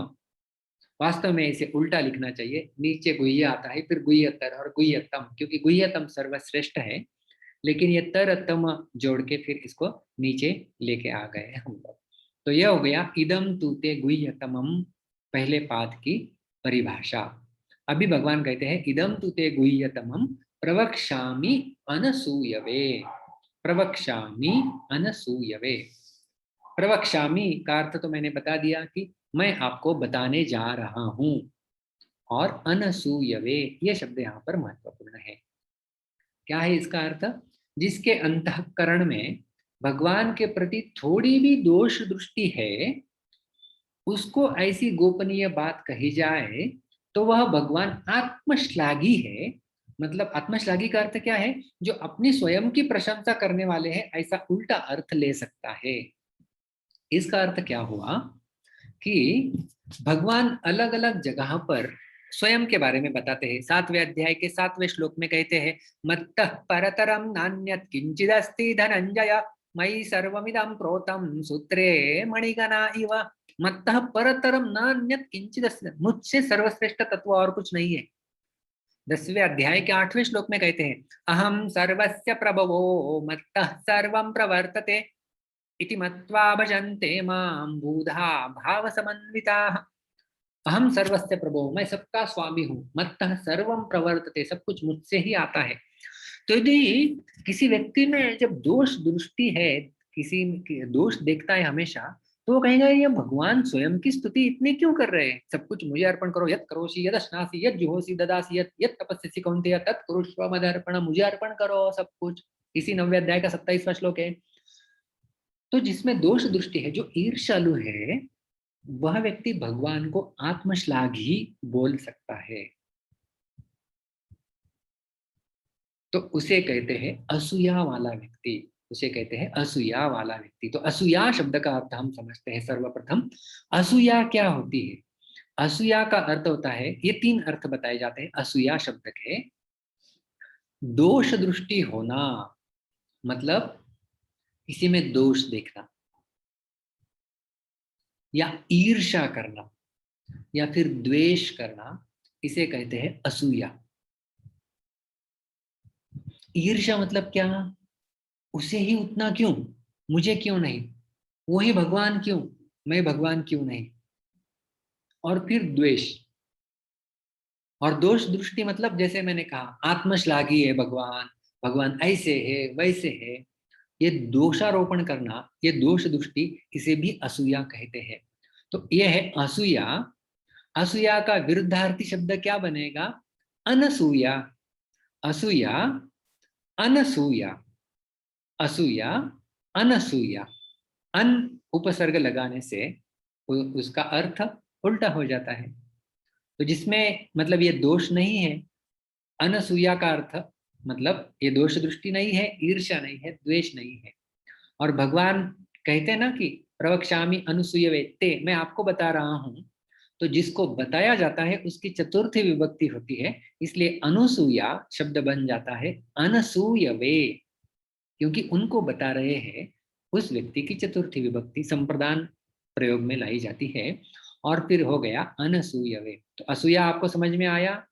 वास्तव में इसे उल्टा लिखना चाहिए, नीचे गुह्य आता है फिर गुह्यतर और गुह्यतम, क्योंकि गुह्यतम सर्वश्रेष्ठ है लेकिन ये तर तम जोड़ के फिर इसको नीचे लेके आ गए हम लोग। तो यह हो गया इदम तूते गुह्यतमम पहले पाद की परिभाषा। अभी भगवान कहते हैं इदम तूते गुह्यतमम प्रवक्ष्यामि अनसूयवे, प्रवक्ष्यामि अनसूयवे। प्रवक्ष्यामि का अर्थ तो मैंने बता दिया कि मैं आपको बताने जा रहा हूं। और अनसूयवे ये शब्द यहाँ पर महत्वपूर्ण है। क्या है इसका अर्थ? जिसके अंतःकरण में भगवान के प्रति थोड़ी भी दोष दृष्टि है उसको ऐसी गोपनीय बात कही जाए तो वह भगवान आत्मश्लाघी है। मतलब आत्मश्लाघी का अर्थ क्या है? जो अपनी स्वयं की प्रशंसा करने वाले हैं, ऐसा उल्टा अर्थ ले सकता है। इसका अर्थ क्या हुआ कि भगवान अलग अलग जगह पर स्वयं के बारे में बताते हैं। 7वें अध्याय के 7वें श्लोक में कहते हैं मत्तः परतरम नान्यत् किंचिदस्ति धनंजय मयि सर्वमिदं प्रोतं सूत्रे मणिगणा इव। मत्तः परतरम नान्यत् किंचिदस्ति, मुझसे सर्वश्रेष्ठ तत्व और कुछ नहीं है। 10वें अध्याय के 8वें श्लोक में कहते हैं अहम सर्वस्य प्रभवो मत्तः सर्वं प्रवर्तते इति मत्वा भजन्ते मां बूधा भाव समन्विताः। अहम सर्वस्य प्रभो, मैं सबका स्वामी हूँ, मत्तः सर्वम प्रवर्तते सब कुछ मुझसे ही आता है। तो यदि किसी व्यक्ति में जब दोष दृष्टि है, किसी दोष देखता है हमेशा, तो वो कहेगा ये भगवान स्वयं की स्तुति इतनी क्यों कर रहे हैं? सब कुछ मुझे अर्पण करो, यत् करोषि यदश्नासि यत् जुहोसि ददासि यत् तपस्यसि कौन्तेय तत् कुरुष्व मदर्पण, मुझे अर्पण करो सब कुछ। इसी 9वें अध्याय का 27वां श्लोक है। तो जिसमें दोष दृष्टि है, जो ईर्ष्यालु है, वह व्यक्ति भगवान को आत्मश्लाघी बोल सकता है। तो उसे कहते हैं असूया वाला व्यक्ति, उसे कहते हैं असूया वाला व्यक्ति। तो असूया शब्द का अर्थ हम समझते हैं सर्वप्रथम। असूया क्या होती है? असूया का अर्थ होता है, ये तीन अर्थ बताए जाते हैं असूया शब्द के। दोष दृष्टि होना, मतलब किसी में दोष देखना, या ईर्ष्या करना, या फिर द्वेष करना, इसे कहते हैं असूया। ईर्ष्या मतलब क्या? उसे ही उतना क्यों, मुझे क्यों नहीं, वही भगवान क्यों, मैं भगवान क्यों नहीं। और फिर द्वेष और दोष दृष्टि, मतलब जैसे मैंने कहा आत्मश्लाघी है भगवान, भगवान ऐसे है वैसे है, ये दोषारोपण करना, ये दोष दृष्टि, इसे भी असूया कहते हैं। तो ये है असूया। असूया का विरुद्धार्थी शब्द क्या बनेगा? अनसूया। असूया, अनसूया, असूया, अनसूया। अन उपसर्ग लगाने से उसका अर्थ उल्टा हो जाता है। तो जिसमें मतलब ये दोष नहीं है, अनसूया का अर्थ मतलब ये दोष दृष्टि नहीं है, ईर्ष्या नहीं है, द्वेष नहीं है। और भगवान कहते हैं ना कि प्रवक्ष्यामि अनुसूय वेत्ते, मैं आपको बता रहा हूं। तो जिसको बताया जाता है उसकी चतुर्थी विभक्ति होती है, इसलिए अनुसूया शब्द बन जाता है अनसूय वे, क्योंकि उनको बता रहे हैं। उस व्यक्ति की चतुर्थी विभक्ति संप्रदान प्रयोग में लाई जाती है। और फिर हो गया अनसूय वे। तो असूया आपको समझ में आया?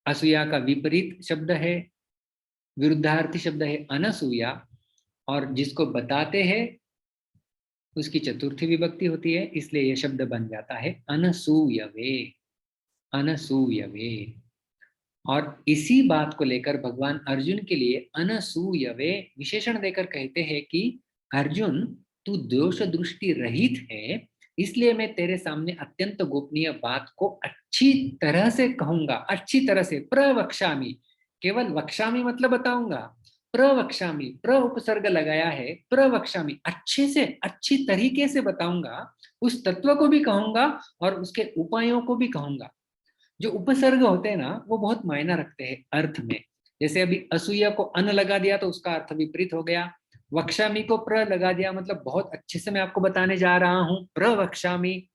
असूया का विपरीत शब्द है, विरुद्धार्थी शब्द है अनसूया। और जिसको बताते हैं उसकी चतुर्थी विभक्ति होती है, इसलिए यह शब्द बन जाता है अनसूयवे। अनसूयवे। और इसी बात को लेकर भगवान अर्जुन के लिए अनसूयवे विशेषण देकर कहते हैं कि अर्जुन, तू दोष दृष्टि रहित है, इसलिए मैं तेरे सामने अत्यंत गोपनीय बात को अच्छी तरह से कहूंगा, अच्छी तरह से प्रवक्ष्यामि। केवल वक्ष्यामि मतलब बताऊंगा, प्रवक्ष्यामि, प्र उपसर्ग लगाया है, प्रवक्ष्यामि, अच्छे से अच्छी तरीके से बताऊंगा। उस तत्व को भी कहूंगा और उसके उपायों को भी कहूंगा। जो उपसर्ग होते हैं ना, वो बहुत मायना रखते हैं अर्थ में। जैसे अभी असूया को अन लगा दिया तो उसका अर्थ विपरीत हो गया। वक्ष्यामि को प्र लगा दिया, मतलब बहुत अच्छे से मैं आपको बताने जा रहा हूं, प्रवक्ष्यामि।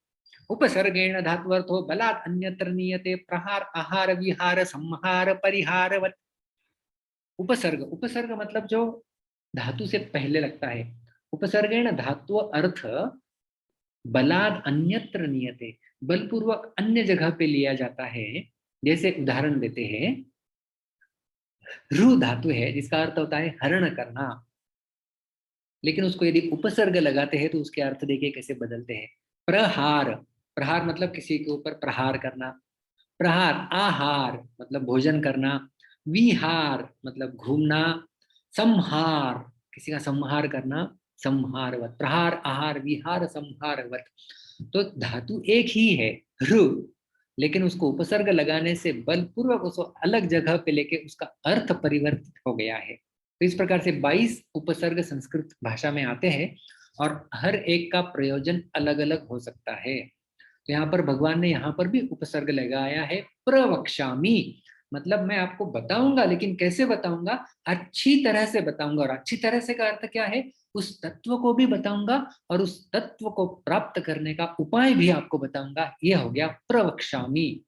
उपसर्गेण धातुअर्थो बलात् अन्यत्र नीयते, प्रहार आहार विहार संहार परिहारवत्। उपसर्ग, उपसर्ग मतलब जो धातु से पहले लगता है। उपसर्गेण धातु अर्थ बलाद अन्यत्र नियते, बलपूर्वक अन्य जगह पे लिया जाता है। जैसे उदाहरण देते हैं, रु धातु है जिसका अर्थ होता है हरण करना, लेकिन उसको यदि उपसर्ग लगाते हैं तो उसके अर्थ देखिए कैसे बदलते हैं। प्रहार, प्रहार मतलब किसी के ऊपर प्रहार करना। प्रहार आहार मतलब भोजन करना। विहार मतलब घूमना। संहार, किसी का संहार करना, संहारवत। प्रहार आहार विहार संहारवत। तो धातु एक ही है रु, लेकिन उसको उपसर्ग लगाने से बलपूर्वक उसको अलग जगह पे लेके उसका अर्थ परिवर्तित हो गया है। तो इस प्रकार से 22 उपसर्ग संस्कृत भाषा में आते हैं और हर एक का प्रयोजन अलग अलग हो सकता है। तो यहाँ पर भगवान ने यहाँ पर भी उपसर्ग लगाया है प्रवक्ष्यामि, मतलब मैं आपको बताऊंगा, लेकिन कैसे बताऊंगा? अच्छी तरह से बताऊंगा। और अच्छी तरह से का अर्थ क्या है? उस तत्व को भी बताऊंगा और उस तत्व को प्राप्त करने का उपाय भी आपको बताऊंगा। यह हो गया प्रवक्ष्यामि।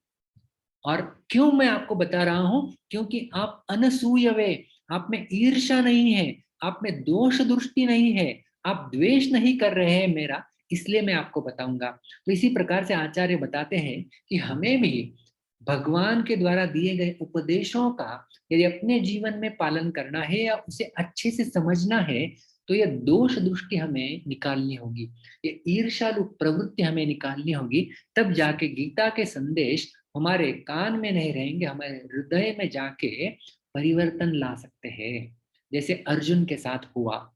और क्यों मैं आपको बता रहा हूं? क्योंकि आप अनसूयवे, आप में ईर्ष्या नहीं है, आप में दोष दृष्टि नहीं है, आप द्वेष नहीं कर रहे हैं मेरा, इसलिए मैं आपको बताऊंगा। तो इसी प्रकार से आचार्य बताते हैं कि हमें भी भगवान के द्वारा दिए गए उपदेशों का यदि अपने जीवन में पालन करना है या उसे अच्छे से समझना है, तो यह दोष दृष्टि हमें निकालनी होगी, ये ईर्ष्यालु प्रवृत्ति हमें निकालनी होगी। तब जाके गीता के संदेश हमारे कान में नहीं रहेंगे, हमारे हृदय में जाके परिवर्तन ला सकते हैं, जैसे अर्जुन के साथ हुआ।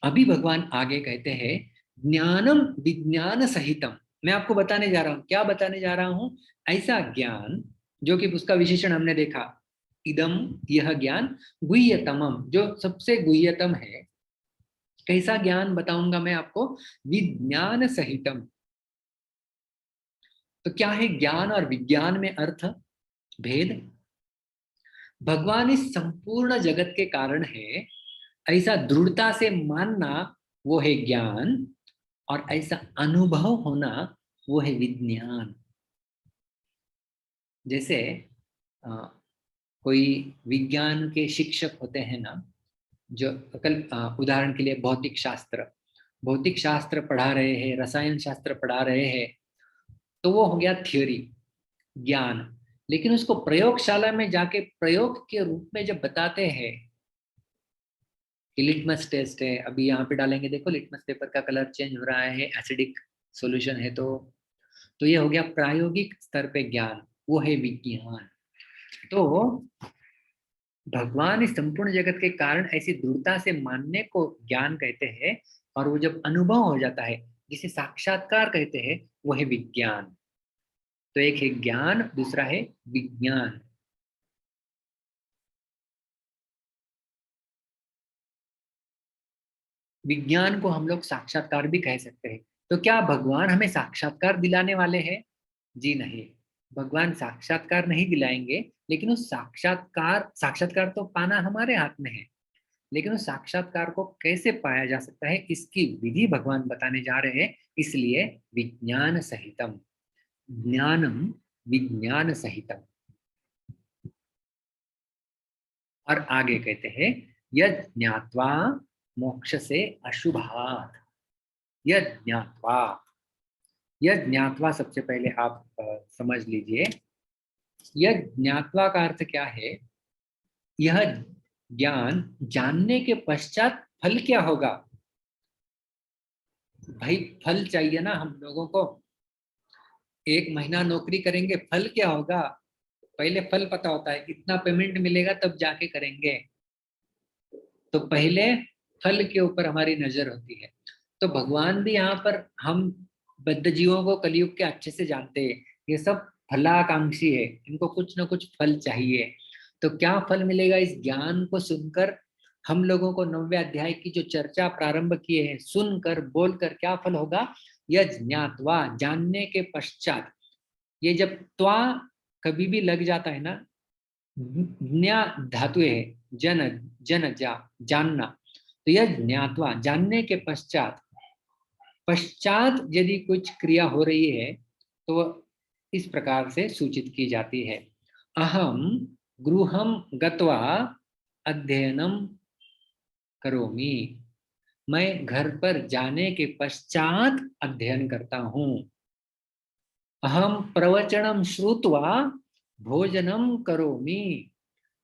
अभी भगवान आगे कहते हैं ज्ञानम विज्ञान सहितम। मैं आपको बताने जा रहा हूं, क्या बताने जा रहा हूं? ऐसा ज्ञान जो कि उसका विशेषण हमने देखा, इदम, यह ज्ञान गुह्यतमम, जो सबसे गुह्यतम है, कैसा ज्ञान बताऊंगा मैं आपको? विज्ञान सहितम। तो क्या है ज्ञान और विज्ञान में अर्थ भेद? भगवान इस संपूर्ण जगत के कारण है, ऐसा दृढ़ता से मानना वो है ज्ञान, और ऐसा अनुभव होना वो है विज्ञान। जैसे अ, कोई विज्ञान के शिक्षक होते हैं ना, जो कल उदाहरण के लिए भौतिक शास्त्र पढ़ा रहे हैं, रसायन शास्त्र पढ़ा रहे हैं, तो वो हो गया थ्योरी, ज्ञान। लेकिन उसको प्रयोगशाला में जाके प्रयोग के रूप में जब बताते हैं कि लिटमस टेस्ट है, अभी यहाँ पे डालेंगे, देखो लिटमस पेपर का कलर चेंज हो रहा है, एसिडिक सॉल्यूशन है, तो ये हो गया प्रायोगिक स्तर पे ज्ञान, वो है विज्ञान। तो भगवान इस संपूर्ण जगत के कारण ऐसी दृढ़ता से मानने को ज्ञान कहते हैं, और वो जब अनुभव हो जाता है, जिसे साक्षात्कार कहते हैं, वो है विज्ञान। तो एक है ज्ञान, दूसरा है विज्ञान। विज्ञान को हम लोग साक्षात्कार भी कह सकते हैं। तो क्या भगवान हमें साक्षात्कार दिलाने वाले हैं? जी नहीं, भगवान साक्षात्कार नहीं दिलाएंगे। लेकिन उस साक्षात्कार तो पाना हमारे हाथ में है। लेकिन उस साक्षात्कार को कैसे पाया जा सकता है, इसकी विधि भगवान बताने जा रहे हैं। इसलिए विज्ञान सहितम, ज्ञानम विज्ञान सहितम। और आगे कहते हैं, यद ज्ञात्वा मोक्ष से अशुभात्। यद ज्ञात्वा, यद ज्ञात्वा सबसे पहले आप समझ लीजिए, यद ज्ञात्वा का अर्थ क्या है? यह ज्ञान जानने के पश्चात फल क्या होगा? भाई फल चाहिए ना हम लोगों को। 1 महीना नौकरी करेंगे, फल क्या होगा? पहले फल पता होता है, इतना पेमेंट मिलेगा तब जाके करेंगे। तो पहले फल के ऊपर हमारी नजर होती है। तो भगवान भी यहाँ पर हम बद्ध जीवों को कलयुग के अच्छे से जानते हैं, ये सब फलाकांक्षी है, इनको कुछ ना कुछ फल चाहिए। तो क्या फल मिलेगा इस ज्ञान को सुनकर? हम लोगों को 9वें अध्याय की जो चर्चा प्रारंभ किए हैं, सुनकर बोलकर क्या फल होगा? यह ज्ञात्वा, जानने के पश्चात। ये जब त्वा कभी भी लग जाता है ना, ज्ञा धातु है, जन जन जा जानना। तो यह ज्ञात्वा, जानने के पश्चात, पश्चात यदि कुछ क्रिया हो रही है तो वह इस प्रकार से सूचित की जाती है। अहम गृहम गत्वा अध्ययनम करोमि। मैं घर पर जाने के पश्चात अध्ययन करता हूँ। अहम प्रवचनम श्रुत्वा भोजनम करोमि।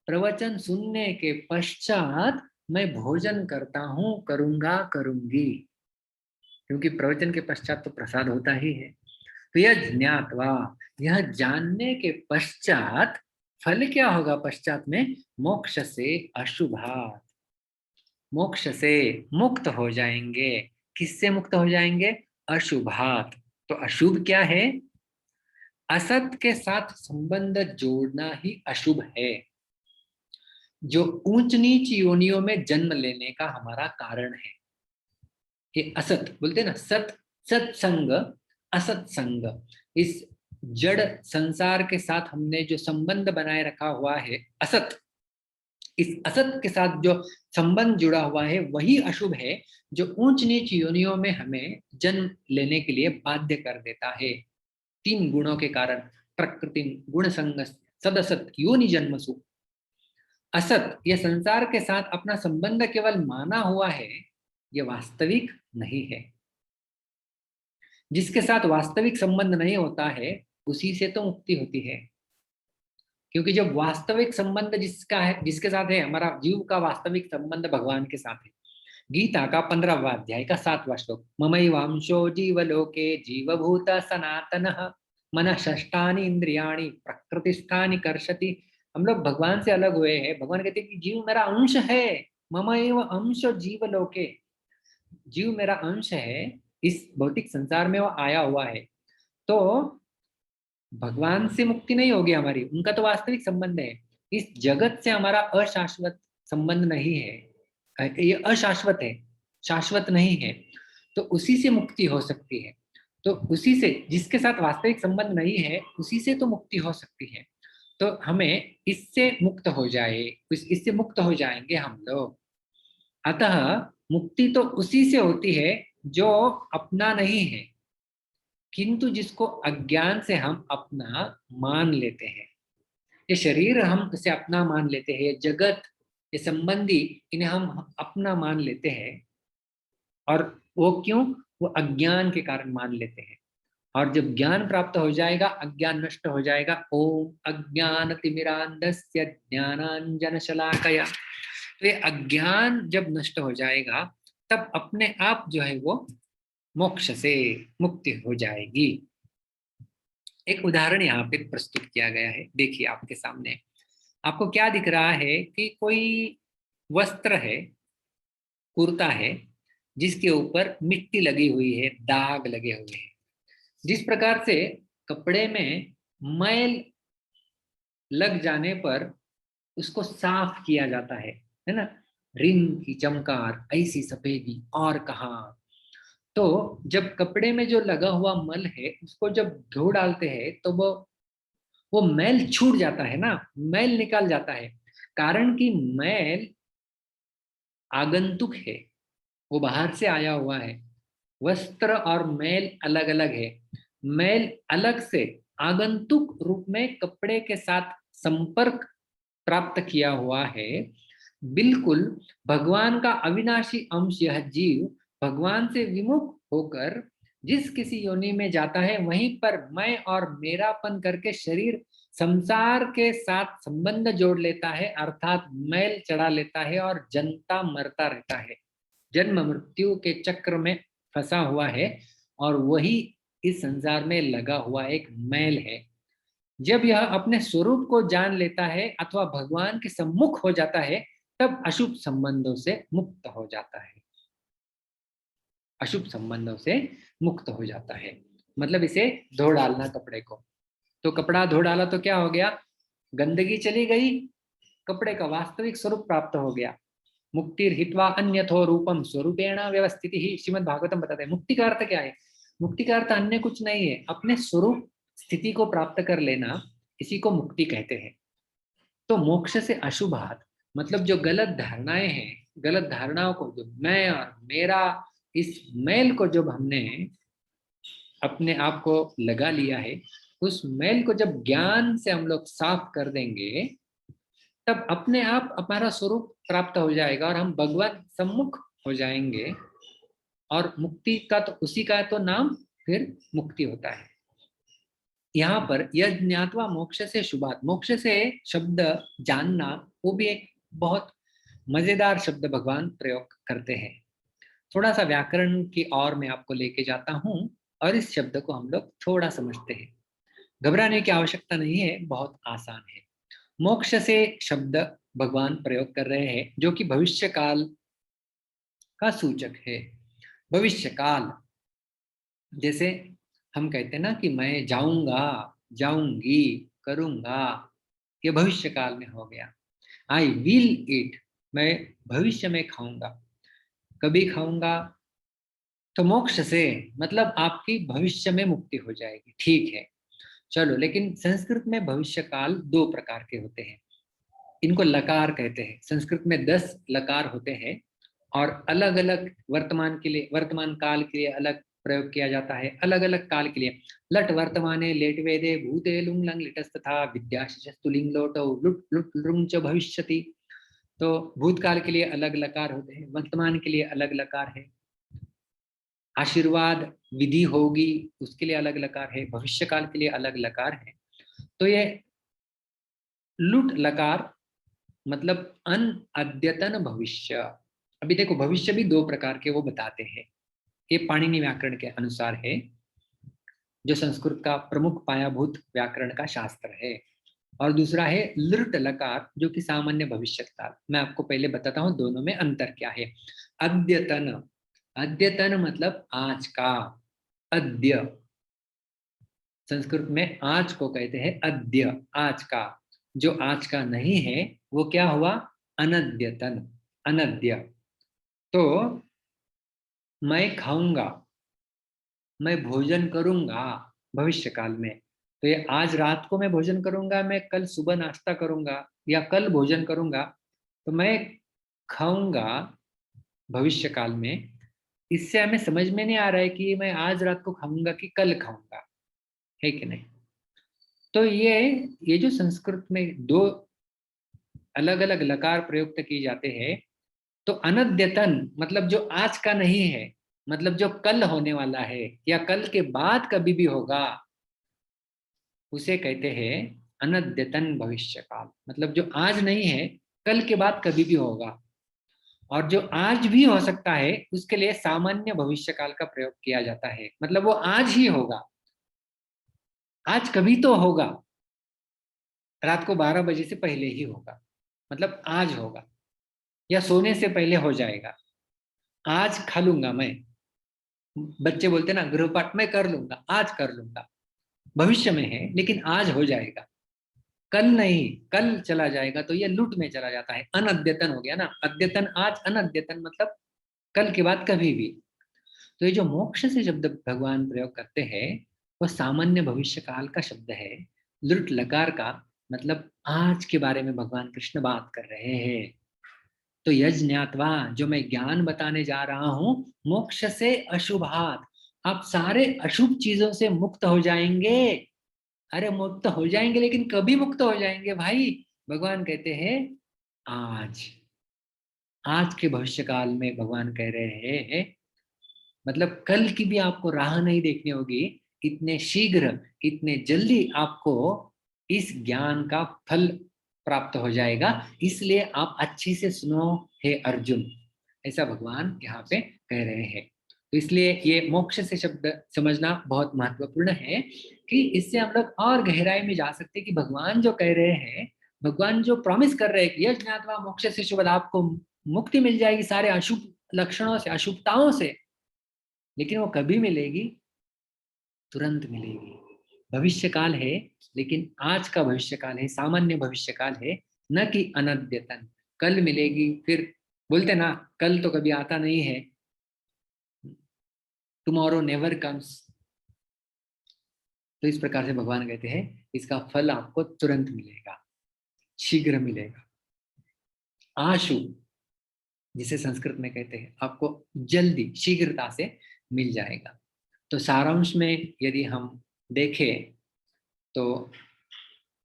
प्रवचन सुनने के पश्चात मैं भोजन करता हूँ, करूंगा, करूंगी। क्योंकि प्रवचन के पश्चात तो प्रसाद होता ही है। तो यह ज्ञात्वा, यह जानने के पश्चात फल क्या होगा? पश्चात में मोक्ष से अशुभात्, मोक्ष से मुक्त हो जाएंगे। किससे मुक्त हो जाएंगे? अशुभात्। तो अशुभ क्या है? असत के साथ संबंध जोड़ना ही अशुभ है, जो ऊंच नीच योनियों में जन्म लेने का हमारा कारण है। ये असत बोलते ना, सत सत्संग, असत्संग। इस जड़ संसार के साथ हमने जो संबंध बनाए रखा हुआ है असत, इस असत के साथ जो संबंध जुड़ा हुआ है वही अशुभ है, जो ऊंच नीच योनियों में हमें जन्म लेने के लिए बाध्य कर देता है। 3 गुणों के कारण, प्रकृति गुण संग सदसत योनि जन्मसु। असत, ये संसार के साथ अपना संबंध केवल माना हुआ है, ये वास्तविक नहीं है। जिसके साथ वास्तविक संबंध नहीं होता है उसी से तो मुक्ति होती है। क्योंकि जब वास्तविक संबंध जिसका है, जिसके साथ है, हमारा जीव का वास्तविक संबंध भगवान के साथ है। गीता का 15वां अध्याय का 7वां श्लोक, ममैवांशो जीवलोके जीवभूत सनातनः मन षष्ठानि इंद्रियाणि प्रकृतिस्थानि कर्षति। हम लोग भगवान से अलग हुए हैं। भगवान कहते हैं कि जीव मेरा अंश है। ममैव अंशो जीवलोके, जीव मेरा अंश है, इस भौतिक संसार में वो आया हुआ है। तो भगवान से मुक्ति नहीं होगी हमारी, उनका तो वास्तविक संबंध है। इस जगत से हमारा अशाश्वत संबंध नहीं है, ये अशाश्वत है। शाश्वत नहीं है, तो उसी से मुक्ति हो सकती है। तो उसी से, जिसके साथ वास्तविक संबंध नहीं है, उसी से तो मुक्ति हो सकती है। तो हमें इससे मुक्त हो जाए, इससे मुक्त हो जाएंगे हम लोग। अतः मुक्ति तो उसी से होती है जो अपना नहीं है, किंतु जिसको अज्ञान से हम अपना मान लेते हैं। ये शरीर हम इसे अपना मान लेते हैं, ये जगत, ये संबंधी, इन्हें हम अपना मान लेते हैं। और वो क्यों? वो अज्ञान के कारण मान लेते हैं। और जब ज्ञान प्राप्त हो जाएगा, अज्ञान नष्ट हो जाएगा। ओम अज्ञान तिमिरांधस्य ज्ञानांजन शलाकया। तो ये अज्ञान जब नष्ट हो जाएगा, तब अपने आप जो है वो मोक्ष से मुक्ति हो जाएगी। एक उदाहरण यहाँ पे प्रस्तुत किया गया है, देखिए आपके सामने। आपको क्या दिख रहा है कि कोई वस्त्र है, कुर्ता है, जिसके ऊपर मिट्टी लगी हुई है, दाग लगे हुए हैं। जिस प्रकार से कपड़े में मैल लग जाने पर उसको साफ किया जाता है ना, रिन की चमकार ऐसी सफेदी और कहाँ। तो जब कपड़े में जो लगा हुआ मल है उसको जब धो डालते हैं तो वो मैल छूट जाता है ना, मैल निकाल जाता है। कारण कि मैल आगंतुक है, वो बाहर से आया हुआ है। वस्त्र और मैल अलग अलग है। मैल अलग से आगंतुक रूप में कपड़े के साथ संपर्क प्राप्त किया हुआ है। बिल्कुल भगवान का अविनाशी अंश यह जीव भगवान से विमुख होकर जिस किसी योनि में जाता है, वहीं पर मैं और मेरापन करके शरीर संसार के साथ संबंध जोड़ लेता है, अर्थात मैल चढ़ा लेता है और जनता मरता रहता है, जन्म मृत्यु के चक्र में फंसा हुआ है। और वही इस संसार में लगा हुआ एक मैल है। जब यह अपने स्वरूप को जान लेता है अथवा भगवान के सम्मुख हो जाता है, तब अशुभ संबंधों से मुक्त हो जाता है। अशुभ संबंधों से मुक्त हो जाता है मतलब इसे धो डालना कपड़े को। तो कपड़ा धो डाला तो क्या हो गया? गंदगी चली गई, कपड़े का वास्तविक स्वरूप प्राप्त हो गया। मुक्ति हित्वा अन्यथो रूपम स्वरूपेण व्यवस्थित ही, श्रीमद् भागवतम बताते हैं। मुक्ति का अर्थ क्या है? मुक्ति का अर्थ अन्य कुछ नहीं है, अपने स्वरूप स्थिति को प्राप्त कर लेना, इसी को मुक्ति कहते हैं। तो मोक्ष से अशुभात मतलब जो गलत धारणाएं हैं, गलत धारणाओं को, जो मैं और मेरा, इस मैल को जब हमने अपने आप को लगा लिया है, उस मैल को जब ज्ञान से हम लोग साफ कर देंगे, तब अपने आप हमारा स्वरूप प्राप्त हो जाएगा और हम भगवान सम्मुख हो जाएंगे। और मुक्ति का तो उसी का तो नाम फिर मुक्ति होता है। यहाँ पर यह ज्ञात्वा मोक्ष से शुभात, मोक्ष से शब्द जानना, वो भी एक बहुत मजेदार शब्द भगवान प्रयोग करते हैं। थोड़ा सा व्याकरण की ओर मैं आपको लेके जाता हूँ और इस शब्द को हम लोग थोड़ा समझते हैं। घबराने की आवश्यकता नहीं है, बहुत आसान है। मोक्ष से शब्द भगवान प्रयोग कर रहे हैं, जो कि भविष्य काल का सूचक है। भविष्य काल, जैसे हम कहते हैं ना कि मैं जाऊंगा, जाऊंगी, करूंगा, ये भविष्य काल में हो गया। आई विल ईट, मैं भविष्य में खाऊंगा, कभी खाऊंगा। तो मोक्ष से मतलब आपकी भविष्य में मुक्ति हो जाएगी, ठीक है। चलो, लेकिन संस्कृत में भविष्य काल दो प्रकार के होते हैं। इनको लकार कहते हैं। संस्कृत में 10 लकार होते हैं और अलग अलग वर्तमान के लिए, वर्तमान काल के लिए अलग प्रयोग किया जाता है, अलग अलग काल के लिए। लट वर्तमाने लेट वेदे भूते लुंग लंग लिटस्तथा विद्याशस्तु लिंग लोटो लुट लुट लुंग च भविष्यति। तो भूतकाल के लिए अलग लकार होते हैं, वर्तमान के लिए अलग लकार है। आशीर्वाद विधि होगी उसके लिए अलग लकार है, भविष्य काल के लिए अलग लकार है। तो ये लुट लकार मतलब अन अद्यतन भविष्य। अभी देखो, भविष्य भी दो प्रकार के वो बताते हैं। ये पाणिनि व्याकरण के अनुसार है, जो संस्कृत का प्रमुख पायाभूत व्याकरण का शास्त्र है। और दूसरा है लृट लकार, जो कि सामान्य भविष्य काल। मैं आपको पहले बताता हूँ दोनों में अंतर क्या है। अद्यतन, अद्यतन मतलब आज का। अद्य, संस्कृत में आज को कहते हैं अद्य, आज का। जो आज का नहीं है वो क्या हुआ? अनद्यतन, अनद्य। तो मैं खाऊंगा, मैं भोजन करूंगा भविष्य काल में। तो ये आज रात को मैं भोजन करूंगा, मैं कल सुबह नाश्ता करूंगा या कल भोजन करूंगा, तो मैं खाऊंगा भविष्य काल में। इससे हमें समझ में नहीं आ रहा है कि मैं आज रात को खाऊंगा कि कल खाऊंगा, है कि नहीं। तो ये जो संस्कृत में दो अलग अलग लकार प्रयुक्त किए जाते हैं, तो अनद्यतन मतलब जो आज का नहीं है, मतलब जो कल होने वाला है या कल के बाद कभी भी होगा, उसे कहते हैं अनद्यतन भविष्य काल। मतलब जो आज नहीं है, कल के बाद कभी भी होगा। और जो आज भी हो सकता है, उसके लिए सामान्य भविष्य काल का प्रयोग किया जाता है। मतलब वो आज ही होगा, आज कभी तो होगा, रात को 12 बजे से पहले ही होगा, मतलब आज होगा, या सोने से पहले हो जाएगा। आज खा लूंगा मैं, बच्चे बोलते ना गृहपाठ में कर लूंगा, आज कर लूंगा, भविष्य में है लेकिन आज हो जाएगा, कल नहीं, कल चला जाएगा तो ये लूट में चला जाता है, अनद्यतन हो गया ना। अद्यतन आज, अनद्यतन मतलब कल के बाद कभी भी। तो ये जो मोक्ष से शब्द भगवान प्रयोग करते हैं, वो सामान्य भविष्य काल का शब्द है। लुट लकार का मतलब आज के बारे में भगवान कृष्ण बात कर रहे हैं। तो यज्ञात्वा, जो मैं ज्ञान बताने जा रहा हूं, मोक्ष से अशुभात, आप सारे अशुभ चीजों से मुक्त हो जाएंगे। अरे मुक्त हो जाएंगे, लेकिन कभी मुक्त हो जाएंगे भाई? भगवान कहते हैं आज, आज के भविष्य काल में भगवान कह रहे हैं, मतलब कल की भी आपको राह नहीं देखनी होगी, इतने शीघ्र, इतने जल्दी आपको इस ज्ञान का फल प्राप्त हो जाएगा। इसलिए आप अच्छी से सुनो हे अर्जुन, ऐसा भगवान यहाँ पे कह रहे हैं। तो इसलिए ये मोक्ष से शब्द समझना बहुत महत्वपूर्ण है, कि इससे हम लोग और गहराई में जा सकते हैं कि भगवान जो कह रहे हैं, भगवान जो प्रॉमिस कर रहे हैं कि यज्ञ ज्ञात्वा मोक्ष से शुभ, आपको मुक्ति मिल जाएगी सारे अशुभ लक्षणों से, अशुभताओं से, लेकिन वो कभी मिलेगी? तुरंत मिलेगी। भविष्य काल है, लेकिन आज का भविष्य काल है, सामान्य भविष्य काल है, न कि अनद्यतन। कल मिलेगी, फिर बोलते ना कल तो कभी आता नहीं है, टुमारो नेवर कम्स। तो इस प्रकार से भगवान कहते हैं इसका फल आपको तुरंत मिलेगा, शीघ्र मिलेगा। आशु, जिसे संस्कृत में कहते हैं, आपको जल्दी शीघ्रता से मिल जाएगा। तो सारांश में यदि हम देखें, तो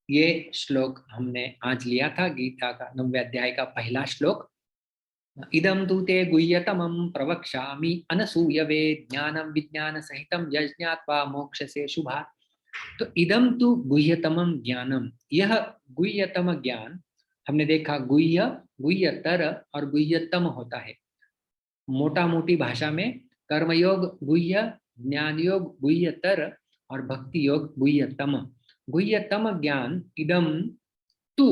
ये श्लोक हमने आज लिया था, गीता का 9वें अध्याय का पहला श्लोक। इदं तु ते गुह्यतमं प्रवक्ष्यामि अनसूयवे, ज्ञानं विज्ञान सहितं यज्ञात्वा मोक्षसे शुभात्। तो इदं तु गुह्यतमं ज्ञानम, यह गुह्यतम ज्ञान, हमने देखा गुह्य, गुह्यतर और गुह्यतम होता है। मोटा मोटी भाषा में कर्मयोग गुह्य, ज्ञान योग गुह्यतर और भक्ति योग गुह्यतम। गुह्यतम ज्ञान इदम तू,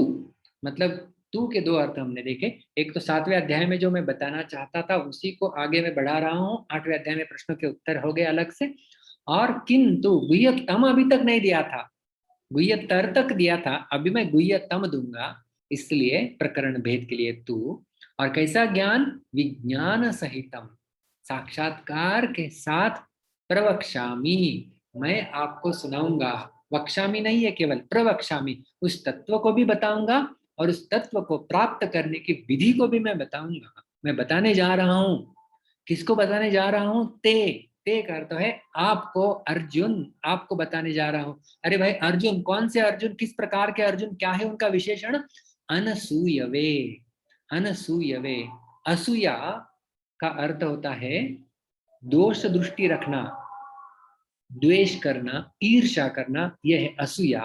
मतलब तू के दो अर्थ हमने देखे। एक तो 7वें अध्याय में जो मैं बताना चाहता था, उसी को आगे मैं बढ़ा रहा हूँ। 8वें अध्याय में प्रश्नों के उत्तर हो गए अलग से। और किंतु गुह्यतम अभी तक नहीं दिया था, गुह्यतर तक दिया था, अभी मैं गुह्यतम दूंगा, इसलिए प्रकरण भेद के लिए तू। और कैसा ज्ञान? विज्ञान सहितम, साक्षात्कार के साथ, प्रवक्ष्यामि, मैं आपको सुनाऊंगा। वक्ष्यामि नहीं है, केवल प्रवक्ष्यामि, उस तत्व को भी बताऊंगा और उस तत्व को प्राप्त करने की विधि को भी मैं बताऊंगा। मैं बताने जा रहा हूं। किसको बताने जा रहा हूं? ते का अर्थ है आपको, अर्जुन, आपको बताने जा रहा हूं। अरे भाई अर्जुन, कौन से अर्जुन, किस प्रकार के अर्जुन, क्या है उनका विशेषण? अनसूयवे, अनसूयवे। असूया का अर्थ होता है दोष दृष्टि रखना, द्वेष करना, ईर्ष्या करना, यह है असूया।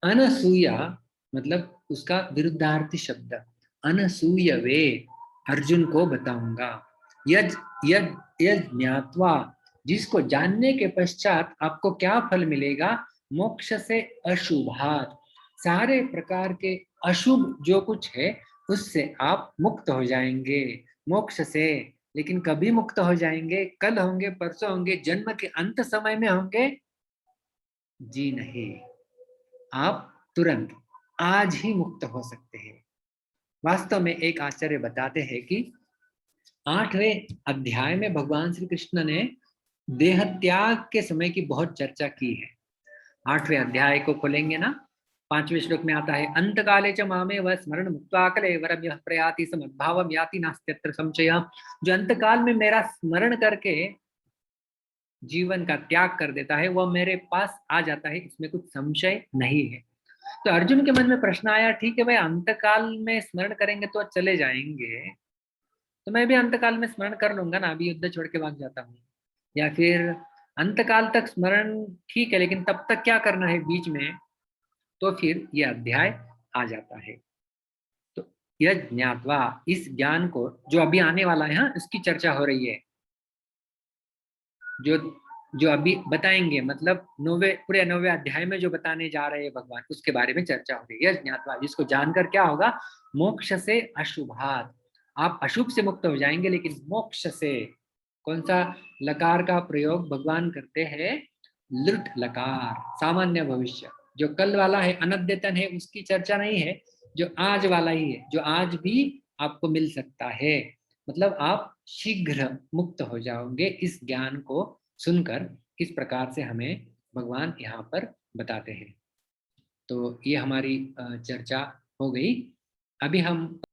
अनसूया मतलब उसका विरुद्धार्थी शब्द, अनसूयवे, अर्जुन को बताऊंगा। यज यज यज ज्ञात्वा, जिसको जानने के पश्चात आपको क्या फल मिलेगा? मोक्ष से अशुभात, सारे प्रकार के अशुभ जो कुछ है उससे आप मुक्त हो जाएंगे, मोक्ष से। लेकिन कभी मुक्त हो जाएंगे? कल होंगे, परसों होंगे, जन्म के अंत समय में होंगे? जी नहीं, आप तुरंत आज ही मुक्त हो सकते हैं। वास्तव में एक आचार्य बताते हैं कि 8वें अध्याय में भगवान श्री कृष्ण ने देह त्याग के समय की बहुत चर्चा की है। 8वें अध्याय को खोलेंगे ना, 5वें श्लोक में आता है, अंत काले च मामे व स्मरण मुक्त्वा कलेवरम यः प्रयाति समद्भावम याति नास्त्यत्र संशय। जो अंत काल में मेरा स्मरण करके जीवन का त्याग कर देता है वह मेरे पास आ जाता है, इसमें कुछ संशय नहीं है। तो अर्जुन के मन में प्रश्न आया, ठीक है भाई, अंत काल में स्मरण करेंगे तो चले जाएंगे, तो मैं भी अंतकाल में स्मरण कर लूंगा ना, अभी युद्ध छोड़ के भाग जाता हूँ। या फिर अंतकाल तक स्मरण ठीक है, लेकिन तब तक क्या करना है बीच में, तो फिर यह अध्याय आ जाता है। तो यह ज्ञात्वा, इस ज्ञान को जो अभी आने वाला है, हाँ, इसकी चर्चा हो रही है। जो जो अभी बताएंगे, मतलब पूरे 9वें अध्याय में जो बताने जा रहे हैं भगवान, उसके बारे में चर्चा हो रही है। यह ज्ञात्वा, जिसको जानकर क्या होगा, मोक्ष से अशुभात, आप अशुभ से मुक्त हो जाएंगे, लेकिन मोक्ष से, कौन सा लकार का प्रयोग भगवान करते हैं, लृट लकार, सामान्य भविष्य। जो कल वाला है, अनद्यतन है, उसकी चर्चा नहीं है, जो आज वाला ही है, जो आज भी आपको मिल सकता है। मतलब आप शीघ्र मुक्त हो जाओगे इस ज्ञान को सुनकर। इस प्रकार से हमें भगवान यहाँ पर बताते हैं। तो ये हमारी चर्चा हो गई। अभी हम